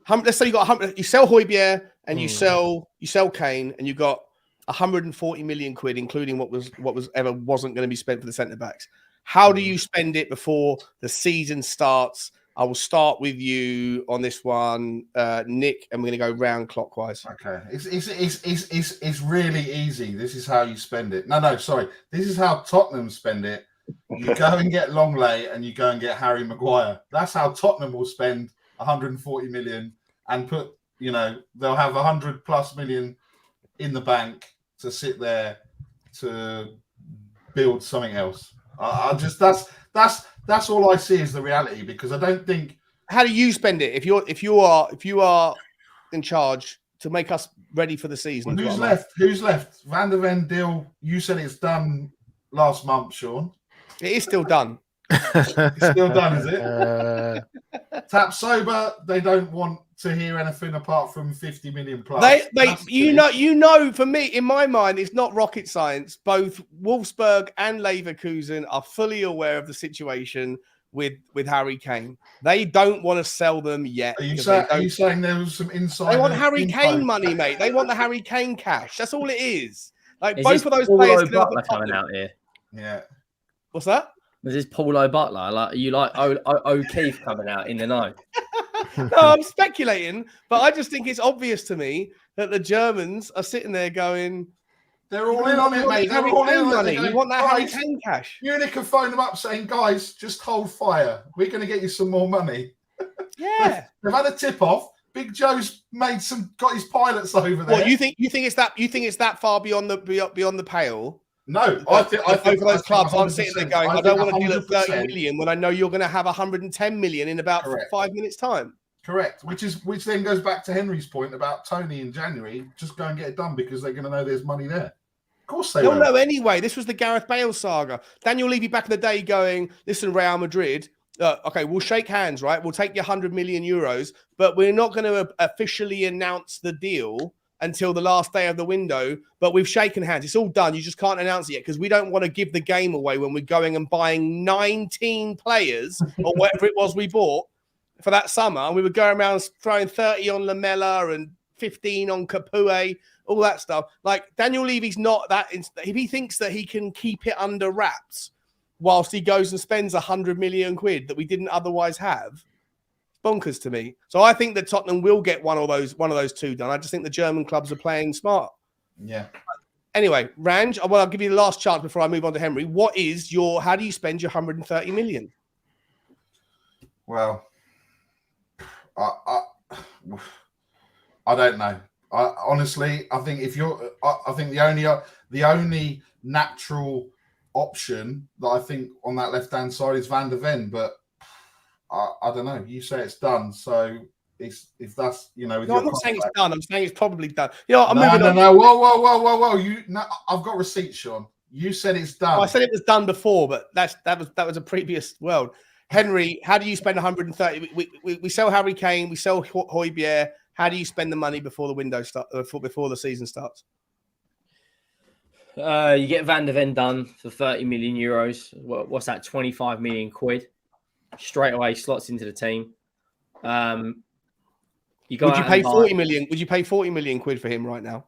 Let's say you got 100. You sell Højbjerg and you sell Kane, and you got 140 million quid, including what wasn't going to be spent for the centre backs. How do you spend it before the season starts? I will start with you on this one, Nick, and we're going to go round clockwise. Okay, it's really easy. This is how you spend it. No, sorry. This is how Tottenham spend it. You go and get Longley, and you go and get Harry Maguire. That's how Tottenham will spend 140 million and put. They'll have 100+ million in the bank to sit there to build something else. That's all I see is the reality, because I don't think. How do you spend it if you are in charge to make us ready for the season? Well, who's left? Van der Ven deal. You said it's done last month, Sean. It is still done. It's still done, is it? Tap sober. They don't want to hear anything apart from 50 million plus. For me, in my mind, it's not rocket science. Both Wolfsburg and Leverkusen are fully aware of the situation with Harry Kane. They don't want to sell them yet. Are you saying there was some inside? They want Harry Kane money, mate. They want the Harry Kane cash. That's all it is. Like, both of those players Butler coming out here. Yeah. What's that? Is this Paulo Butler? Like, are you like O'Keefe coming out in the night? No, I'm speculating, but I just think it's obvious to me that the Germans are sitting there going, they're all in on it, mate. They're all in on it. We want that Harry Kane cash. Munich have phoned them up saying, guys, just hold fire. We're going to get you some more money. Yeah. They've had a tip off. Big Joe's got his pilots over there. What, you think it's that far beyond the pale? No, I think both of those clubs. I'm sitting there going, I don't want to deal at 30 million when I know you're going to have 110 million in about 5 minutes' time. Correct. Which then goes back to Henry's point about Tony in January. Just go and get it done because they're going to know there's money there. Of course they will. They'll know anyway. This was the Gareth Bale saga. Daniel Levy back in the day going, listen, Real Madrid, okay, we'll shake hands, right? We'll take your 100 million euros, but we're not going to officially announce the deal until the last day of the window, but we've shaken hands. It's all done. You just can't announce it yet because we don't want to give the game away when we're going and buying 19 players or whatever it was we bought for that summer. And we were going around throwing 30 on Lamella and 15 on Capoue, all that stuff. Like, Daniel Levy's not that. If he thinks that he can keep it under wraps whilst he goes and spends 100 million quid that we didn't otherwise have, bonkers to me. So I think that Tottenham will get one of those two done. I just think the German clubs are playing smart. Yeah. Anyway, Ranj, I'll give you the last chance before I move on to Henry. How do you spend your 130 million? Well, I don't know. Honestly, I think the only natural option that I think on that left-hand side is Van der Ven, but I don't know. You say it's done, so if that's with No, your I'm not saying it's contract. done. I'm saying it's probably done. I'm No, moving no, on. no. Whoa. No, I've got receipts, Sean. You said it's done. Oh, I said it was done before, but that was a previous world. Henry, how do you spend 130? We sell Harry Kane, we sell Højbjerg. How do you spend the money before the window start? Before the season starts? You get Van der Ven done for 30 million euros. What's that? 25 million quid. Straight away slots into the team. You go. Would you pay 40 million? Would you pay 40 million quid for him right now?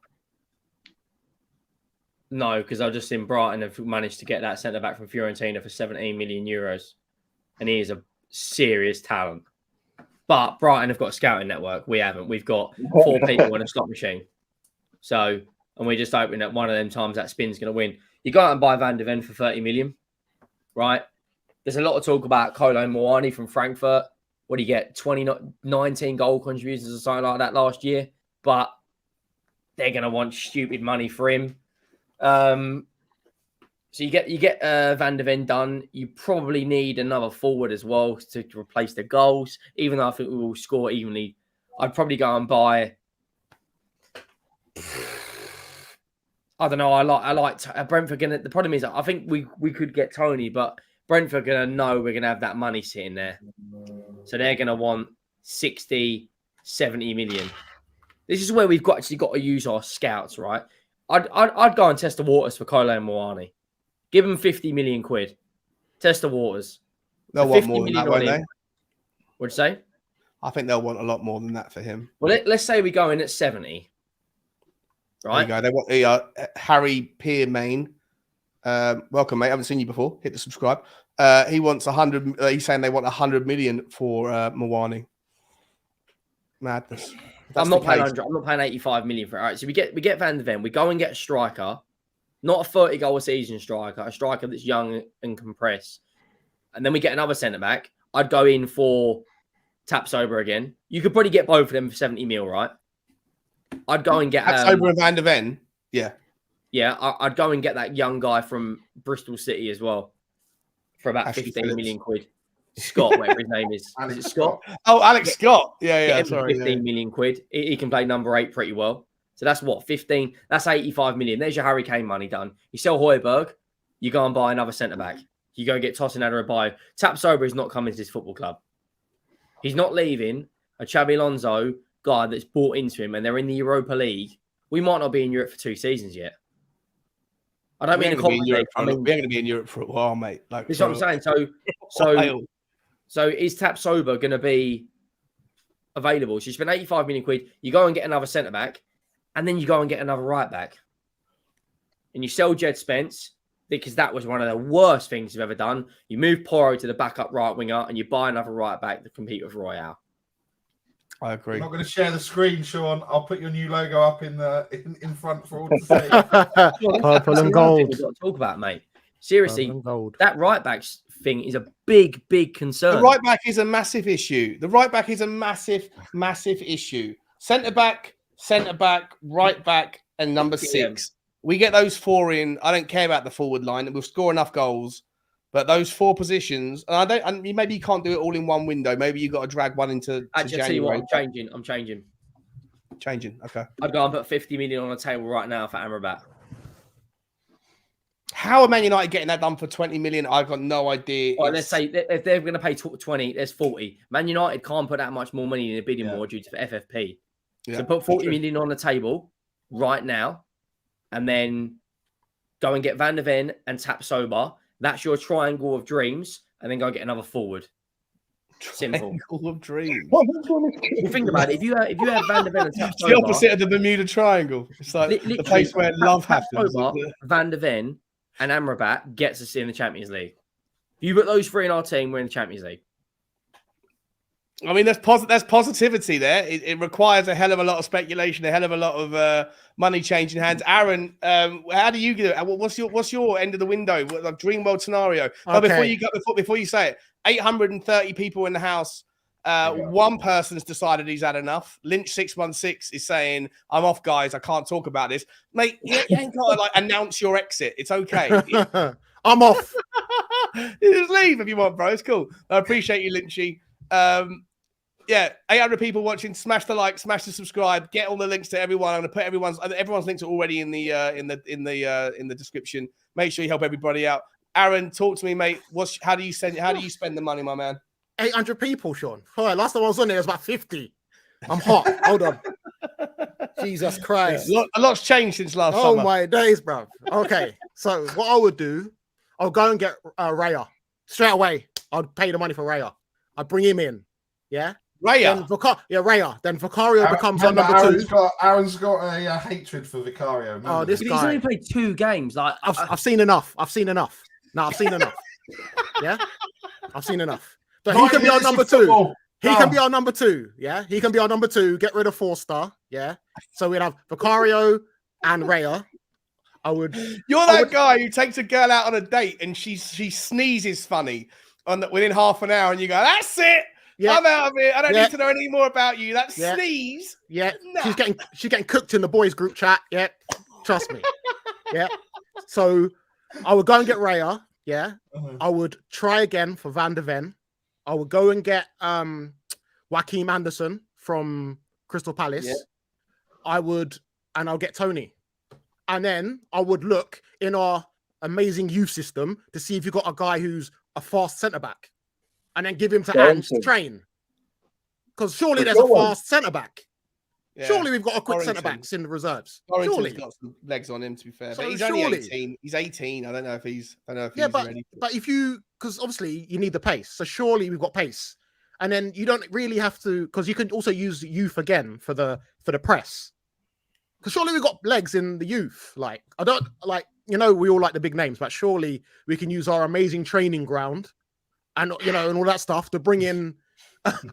No, because I've just seen Brighton have managed to get that centre back from Fiorentina for 17 million euros, and he is a serious talent. But Brighton have got a scouting network. We haven't. We've got 4 people in a slot machine. So, and we're just hoping that one of them times that spin's going to win. You go out and buy Van der Ven for 30 million, right? There's a lot of talk about Kolo Muani from Frankfurt. What do you get? 19 goal contributions or something like that last year. But they're going to want stupid money for him. So you get Van der Ven done. You probably need another forward as well to replace the goals. Even though I think we will score evenly, I'd probably go and buy. I don't know. I like Brentford. The problem is, I think we could get Tony, but Brentford are going to know we're going to have that money sitting there, so they're going to want 60, 70 million. This is where we've got to use our scouts, right? I'd go and test the waters for Kolo Muani. Give him 50 million quid. Test the waters. They'll want more than that, won't they? What'd you say? I think they'll want a lot more than that for him. Well, let's say we go in at 70. Right? There you go. They want Harry Pearmain. Welcome, mate. I haven't seen you before. Hit the subscribe. He wants 100. He's saying they want 100 million for Muani. Madness. I'm not paying 100. I'm not paying 85 million for it. All right, so we get Van der Ven. We go and get a striker, not a 30 goal a season striker, a striker that's young and compressed, and then we get another centre back. I'd go in for Tapsoba again. You could probably get both of them for 70 mil, right? I'd go and get Tapsoba and Van der Ven. Yeah. I'd go and get that young guy from Bristol City as well for about 15 million quid. Scott, whatever his name is. Is it Scott? Oh, Alex Scott. Yeah. Sorry, 15 million quid. He can play number 8 pretty well. So that's what, 15? That's 85 million. There's your Harry Kane money done. You sell Højbjerg, you go and buy another centre back. You go and get Tosin Adarabioyo. Tapsoba is not coming to this football club. He's not leaving a Xabi Alonso guy that's bought into him, and they're in the Europa League. We might not be in Europe for 2 seasons yet. I don't mean we're going to be in Europe for a while, mate. Like, that's what I'm saying. So is Tapsoba going to be available? So you spend 85 million quid, you go and get another centre back, and then you go and get another right back, and you sell Jed Spence because that was one of the worst things you've ever done. You move Porro to the backup right winger, and you buy another right back to compete with Royale. I agree. I'm not going to share the screen, Sean. I'll put your new logo up in front for all to see. Purple and gold. We've got to talk about, mate. Seriously, that right back thing is a big concern. The right back is a massive issue. Massive issue. Centre back, right back, and number 6. We get those 4 in. I don't care about the forward line. We'll score enough goals. But those 4 positions, and maybe you can't do it all in one window. Maybe you've got to drag one into Actually, I'll tell you what, I'm changing. Changing, okay. I'd go and put 50 million on the table right now for Amrabat. How are Man United getting that done for 20 million? I've got no idea. Well, let's say if they're going to pay 20, there's 40. Man United can't put that much more money in the bidding war due to the FFP. So put 40 million on the table right now, and then go and get Van der Ven and Tapsoba. That's your triangle of dreams, and then go get another forward. Simple. Triangle of dreams. Well, think about it. If you have Van der Ven and Tapsoba, it's the opposite of the Bermuda Triangle. It's like the place where love happens. Van der Ven and Amrabat gets us in the Champions League. If you put those 3 in our team, we're in the Champions League. I mean, there's positivity there. It requires a hell of a lot of speculation, a hell of a lot of money changing hands. Aaron, how do you get it? What's your end of the window? Like dream world scenario? Okay. Before you say it, 830 people in the house. One person's decided he's had enough. Lynch 616 is saying, "I'm off, guys. I can't talk about this, mate. You ain't got to announce your exit. It's okay. I'm off. You just leave if you want, bro. It's cool. I appreciate you, Lynchy. Yeah, 800 people watching. Smash the like, smash the subscribe. Get all the links to everyone. I'm gonna put everyone's links are already in the description. Make sure you help everybody out. Aaron, talk to me, mate. How do you spend the money, my man? 800 people, Sean. Oh, last time I was on there, it was about 50. I'm hot. Hold on. Jesus Christ. A lot's changed since last Oh summer. my days, bro. Okay, so what I would do, I'll go and get Raya straight away. I'd pay the money for Raya. I'd bring him in. Yeah. Raya. Raya. Then Vicario becomes our number 2. Aaron's got a hatred for Vicario. Oh, this But guy. he's only played 2 games. Like I've seen enough. I've seen enough. No, I've seen enough. Yeah, I've seen enough. So he can be our number 2. He can be our number 2. Yeah, he can be our number 2. Get rid of 4-star. Yeah. So we'd have Vicario and Raya. You're that guy who takes a girl out on a date and she sneezes funny within half an hour, and you go, "That's it. Yeah. I'm out of it. I don't need to know any more about you. That sneeze." Yeah. Nah. She's getting cooked in the boys group chat. Yeah. Trust me. Yeah. So I would go and get Raya. Yeah. I would try again for Van de Ven. I would go and get Joachim Anderson from Crystal Palace. Yeah. I'll get Tony. And then I would look in our amazing youth system to see if you've got a guy who's a fast centre-back. And then give him to Ange to train. Because surely there's a fast centre-back. Yeah. Surely we've got a quick centre-backs in the reserves. Surely got some legs on him, to be fair. So but he's only 18. He's 18. I don't know if he's ready. But because obviously you need the pace. So surely we've got pace. And then you don't really have to, because you can also use youth again for the press. Because surely we've got legs in the youth. Like, I don't like, we all like the big names, but surely we can use our amazing training ground and and all that stuff to bring in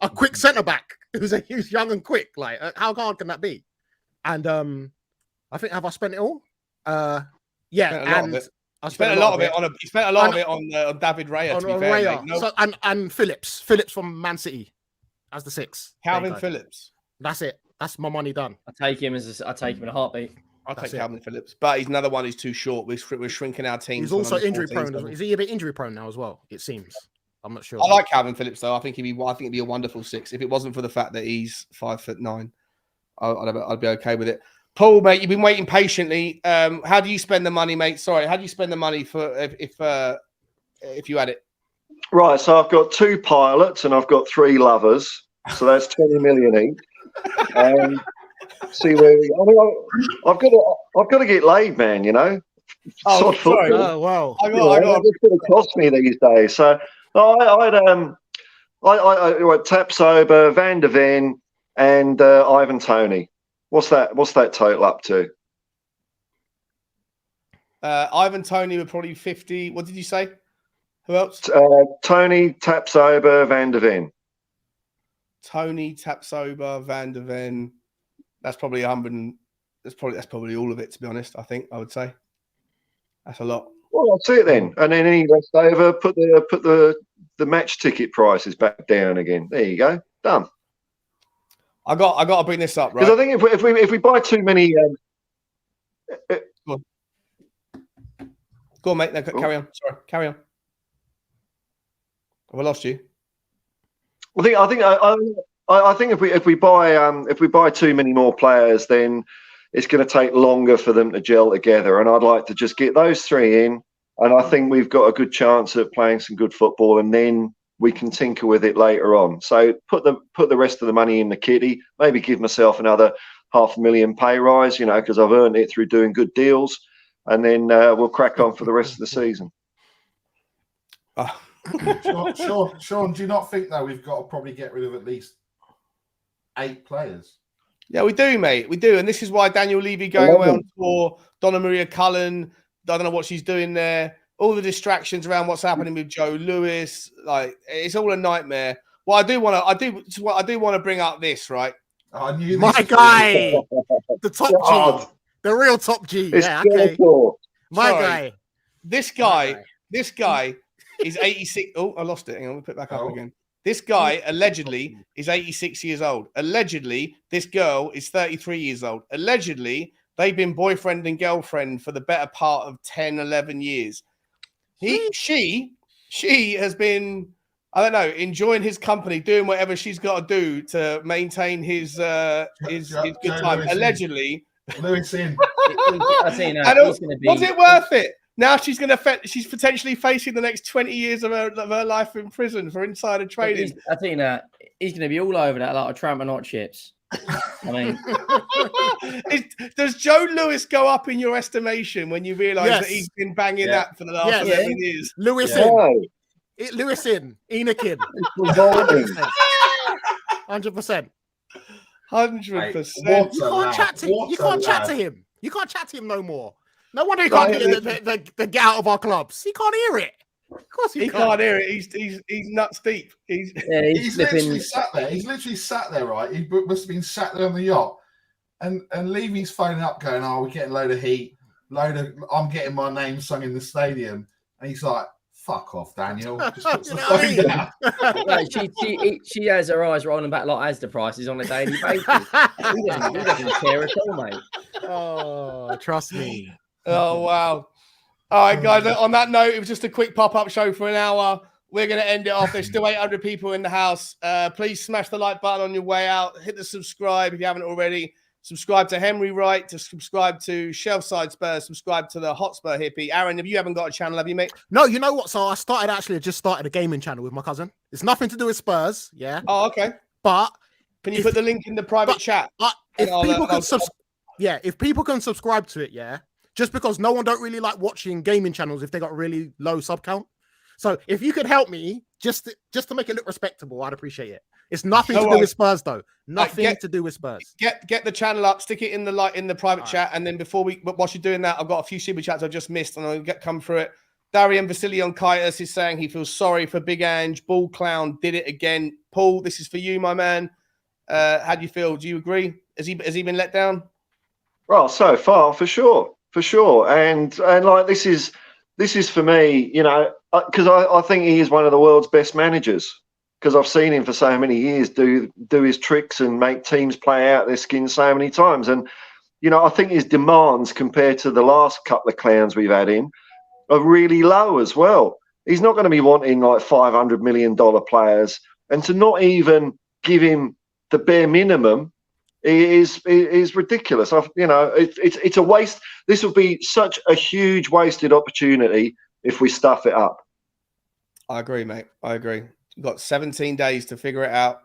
a quick centre-back who's young and quick. Like, how hard can that be? And I think, have I spent it all? Yeah, and I spent a lot of it on David Raya. To be fair, mate. So, and Phillips from Man City as the 6. Calvin Phillips. That's it. That's my money done. I take him in a heartbeat. I'll take Calvin Phillips, but he's another one who's too short. We're shrinking our team. He's also injury prone. Is he a bit injury prone now as well? It seems. I'm not sure. I like Calvin Phillips though. I think he'd be a wonderful 6. If it wasn't for the fact that he's 5'9", I'd be okay with it. Paul, mate, you've been waiting patiently. How do you spend the money, mate? Sorry, how do you spend the money for if you had it? Right, so I've got 2 pilots and I've got 3 lovers, so that's 20 million each. See where I've got to get laid, man. Oh, sorry. Oh, wow. It's going to cost me these days. So I Tapsoba, Van de Ven, and Ivan Toney. What's that total up to? Ivan Toney would probably 50. What did you say? Who else? Tony, Tapsoba, Van de Ven. Tony, Tapsoba, Van de Ven. That's probably 100. That's probably all of it. To be honest, I would say that's a lot. Well, that's it then. And then any left over, put the match ticket prices back down again. There you go. Done. I got to bring this up, right? Because I think if we buy too many, go on, mate. No, carry on. Sorry, carry on. Have I lost you? I think if we buy too many more players, then it's going to take longer for them to gel together. And I'd like to just get those 3 in, and I think we've got a good chance of playing some good football, and then we can tinker with it later on. So put the rest of the money in the kitty. Maybe give myself another $500,000 pay rise, because I've earned it through doing good deals, and then we'll crack on for the rest of the season. Sean, do you not think though we've got to probably get rid of at least 8 players? Yeah, we do, mate. We do. And this is why Daniel Levy going away on tour, Donna Maria Cullen, I don't know what she's doing there. All the distractions around what's happening with Joe Lewis, like it's all a nightmare. Well, I do want to bring up this, right? I knew my guy, the top G, the real top G. Yeah, okay. My guy. This guy is 86. Oh, I lost it. Hang on, we'll put it back up again. This guy allegedly is 86 years old. Allegedly, this girl is 33 years old. Allegedly, they've been boyfriend and girlfriend for the better part of 10, 11 years. She has been, I don't know, enjoying his company, doing whatever she's got to do to maintain his good time. Lewis allegedly, Lewis in. I've seen that. He's going to be. Was it worth it? Now she's potentially facing the next 20 years of her life in prison for insider trading. I think that he's going to be all over that like a tramp and hot chips. I mean, does Joe Lewis go up in your estimation when you realise that he's been banging that for the last 11 years? Lewis Lewis in, Enoch in. 100%. 100%. You can't chat to him. You can't chat to him no more. No wonder he can't hear the get out of our clubs. He can't hear it. Of course he can't hear it. He's nuts deep. He's literally sat there. He's literally sat there, right? He must have been sat there on the yacht. And Levy's phoning up going, we're getting a load of heat. I'm getting my name sung in the stadium. And he's like, fuck off, Daniel. Just puts the phone down. Like, she has her eyes rolling back like Asda prices on a daily basis. He doesn't care at all, mate. Oh, trust me. Oh, wow. All right, guys. On that note, it was just a quick pop-up show for an hour. We're going to end it off. There's still 800 people in the house. Please smash the like button on your way out. Hit the subscribe if you haven't already. Subscribe to Henry Wright. To subscribe to Shelfside Spurs. Subscribe to the Hotspur Hippie. Aaron, if you haven't got a channel, have you, mate? No, you know what? So I just started a gaming channel with my cousin. It's nothing to do with Spurs. Yeah. Oh, okay. But can you put the link in the private chat? If people can subscribe to it, just because no one don't really like watching gaming channels if they got really low sub count. So if you could help me just to make it look respectable, I'd appreciate it. It's nothing to do with Spurs though. Nothing to do with Spurs. Get the channel up, stick it in the private chat, and then whilst you're doing that, I've got a few super chats I just missed, and I'll come through it. Darian Vasilion-Kaitis is saying he feels sorry for Big Ange. Ball Clown did it again. Paul, this is for you, my man. How do you feel? Do you agree? Has he been let down? Well, so far, for sure. And like this is for me, because I think he is one of the world's best managers. Because I've seen him for so many years do his tricks and make teams play out their skin so many times. And I think his demands compared to the last couple of clowns we've had in are really low as well. He's not going to be wanting like $500 million players, and to not even give him the bare minimum is ridiculous. It's a waste. This will be such a huge wasted opportunity if we stuff it up. I agree, mate. I agree. You've got 17 days to figure it out,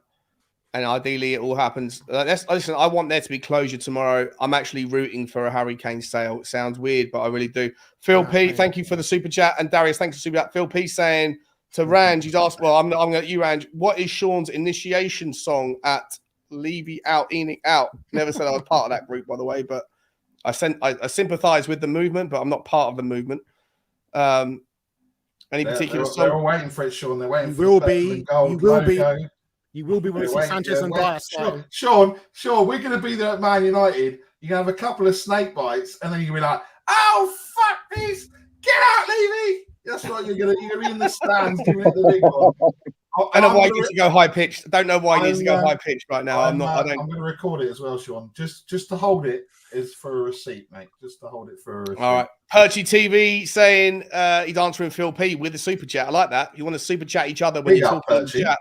and ideally it all happens. Listen, I want there to be closure tomorrow. I'm actually rooting for a Harry Kane sale. It sounds weird, but I really do. Phil P, thank you for the super chat, and Darius, thanks for the super chat. Phil P saying to Range, he's asked, well, I'm going to let you, Range, what is Sean's initiation song at Levy out, Enoch out? Never said I was part of that group, by the way, but I sympathise with the movement, but I'm not part of the movement. Any particular song? They're all waiting for it, Sean. They're waiting for the gold logo. You will be when we see Sanchez and Dias. Sean, we're going to be there at Man United. You're going to have a couple of snake bites, and then you're going to be like, oh, fuck this. Get out, Levy. That's what you're going to be in the stands doing the big one. I don't know why he needs to go high pitched. I don't know why he needs to go high pitched right now. I'm going to record it as well, Sean. Just to hold it is for a receipt, mate. Just to hold it for a receipt. All right. Perchy TV saying he's answering Phil P with the super chat. I like that. You want to super chat each other when you talk about the chat.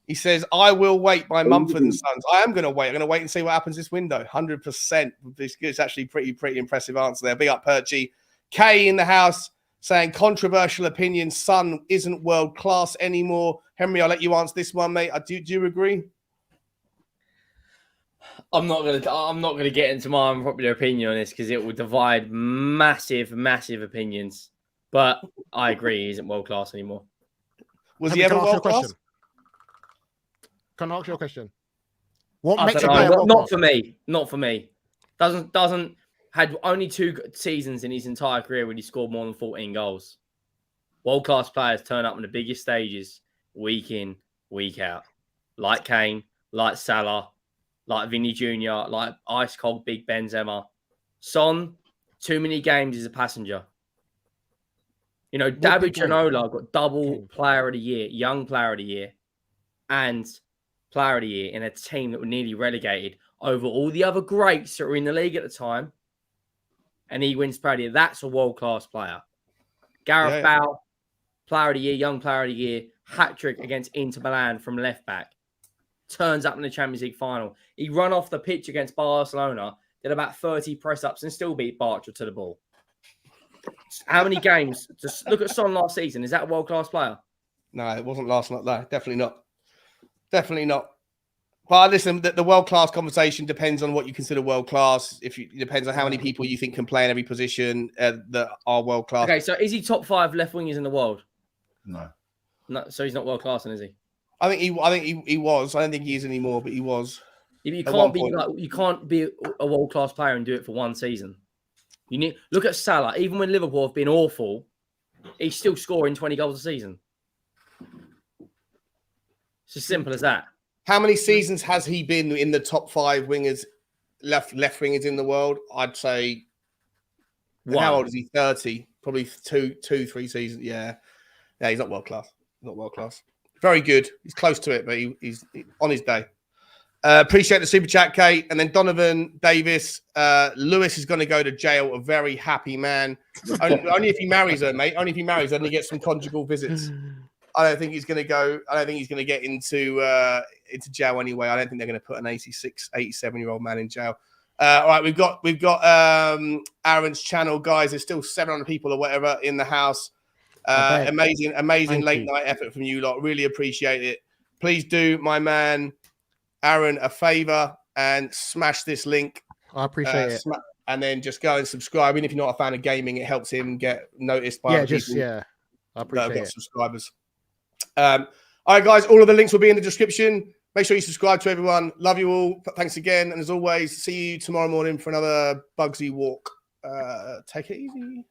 He says, I will wait by Mumford and Sons. I am going to wait. I'm going to wait and see what happens this window. 100%. It's actually pretty impressive answer there. Big up, Perchy. Kay in the house saying controversial opinion. Son isn't world class anymore. Henry, I'll let you answer this one, mate. Do you agree? I'm not gonna get into my unpopular opinion on this because it will divide massive opinions. But I agree, he isn't world class anymore. Was he ever world class? Can I ask you a question? What makes a player not for me? Not for me. Doesn't had only 2 seasons in his entire career when he scored more than 14 goals. World class players turn up on the biggest stages week in, week out, like Kane, like Salah, like Vinny Jr., like ice cold Big Benzema. Son, too many games as a passenger. David Ginola got double player of the year, young player of the year, and player of the year in a team that were nearly relegated over all the other greats that were in the league at the time. And he wins player of the year. That's a world-class player. Gareth Bale, player of the year, young player of the year, hat-trick against Inter Milan from left back. Turns up in the Champions League final. He run off the pitch against Barcelona, did about 30 press-ups and still beat Bartra to the ball. How many games? Just look at Son last season. Is that a world-class player? No, it wasn't last night. No, definitely not. Definitely not. But listen, the world-class conversation depends on what you consider world-class. It depends on how many people you think can play in every position that are world-class. Okay, so is he top 5 left wingers in the world? No. No, so he's not world-class, then, is he? I think he was. I don't think he is anymore, but he was. You can't be a world-class player and do it for one season. You need look at Salah. Even when Liverpool have been awful, he's still scoring 20 goals a season. It's as simple as that. How many seasons has he been in the top 5 wingers, left wingers in the world? I'd say. How old is he? 30. Probably 3 seasons. Yeah, he's not world class. Not world class. Very good. He's close to it, but he's on his day. Appreciate the super chat, Kate. And then Donovan Davis. Lewis is going to go to jail. A very happy man. Only if he marries her, mate. Only if he marries her and he gets some conjugal visits. I don't think he's going to go. I don't think he's going to get into jail anyway. I don't think they're going to put an 86, 87-year-old man in jail. All right, we've got Aaron's channel, guys. There's still 700 people or whatever in the house. Amazing late night effort from you lot. Really appreciate it. Please do my man Aaron a favor and smash this link. I appreciate it. And then just go and subscribe. Even if you're not a fan of gaming, it helps him get noticed by people. I appreciate it. Subscribers. All right, guys. All of the links will be in the description. Make sure you subscribe to everyone. Love you all. Thanks again. And as always, see you tomorrow morning for another Bugsy walk. Take it easy.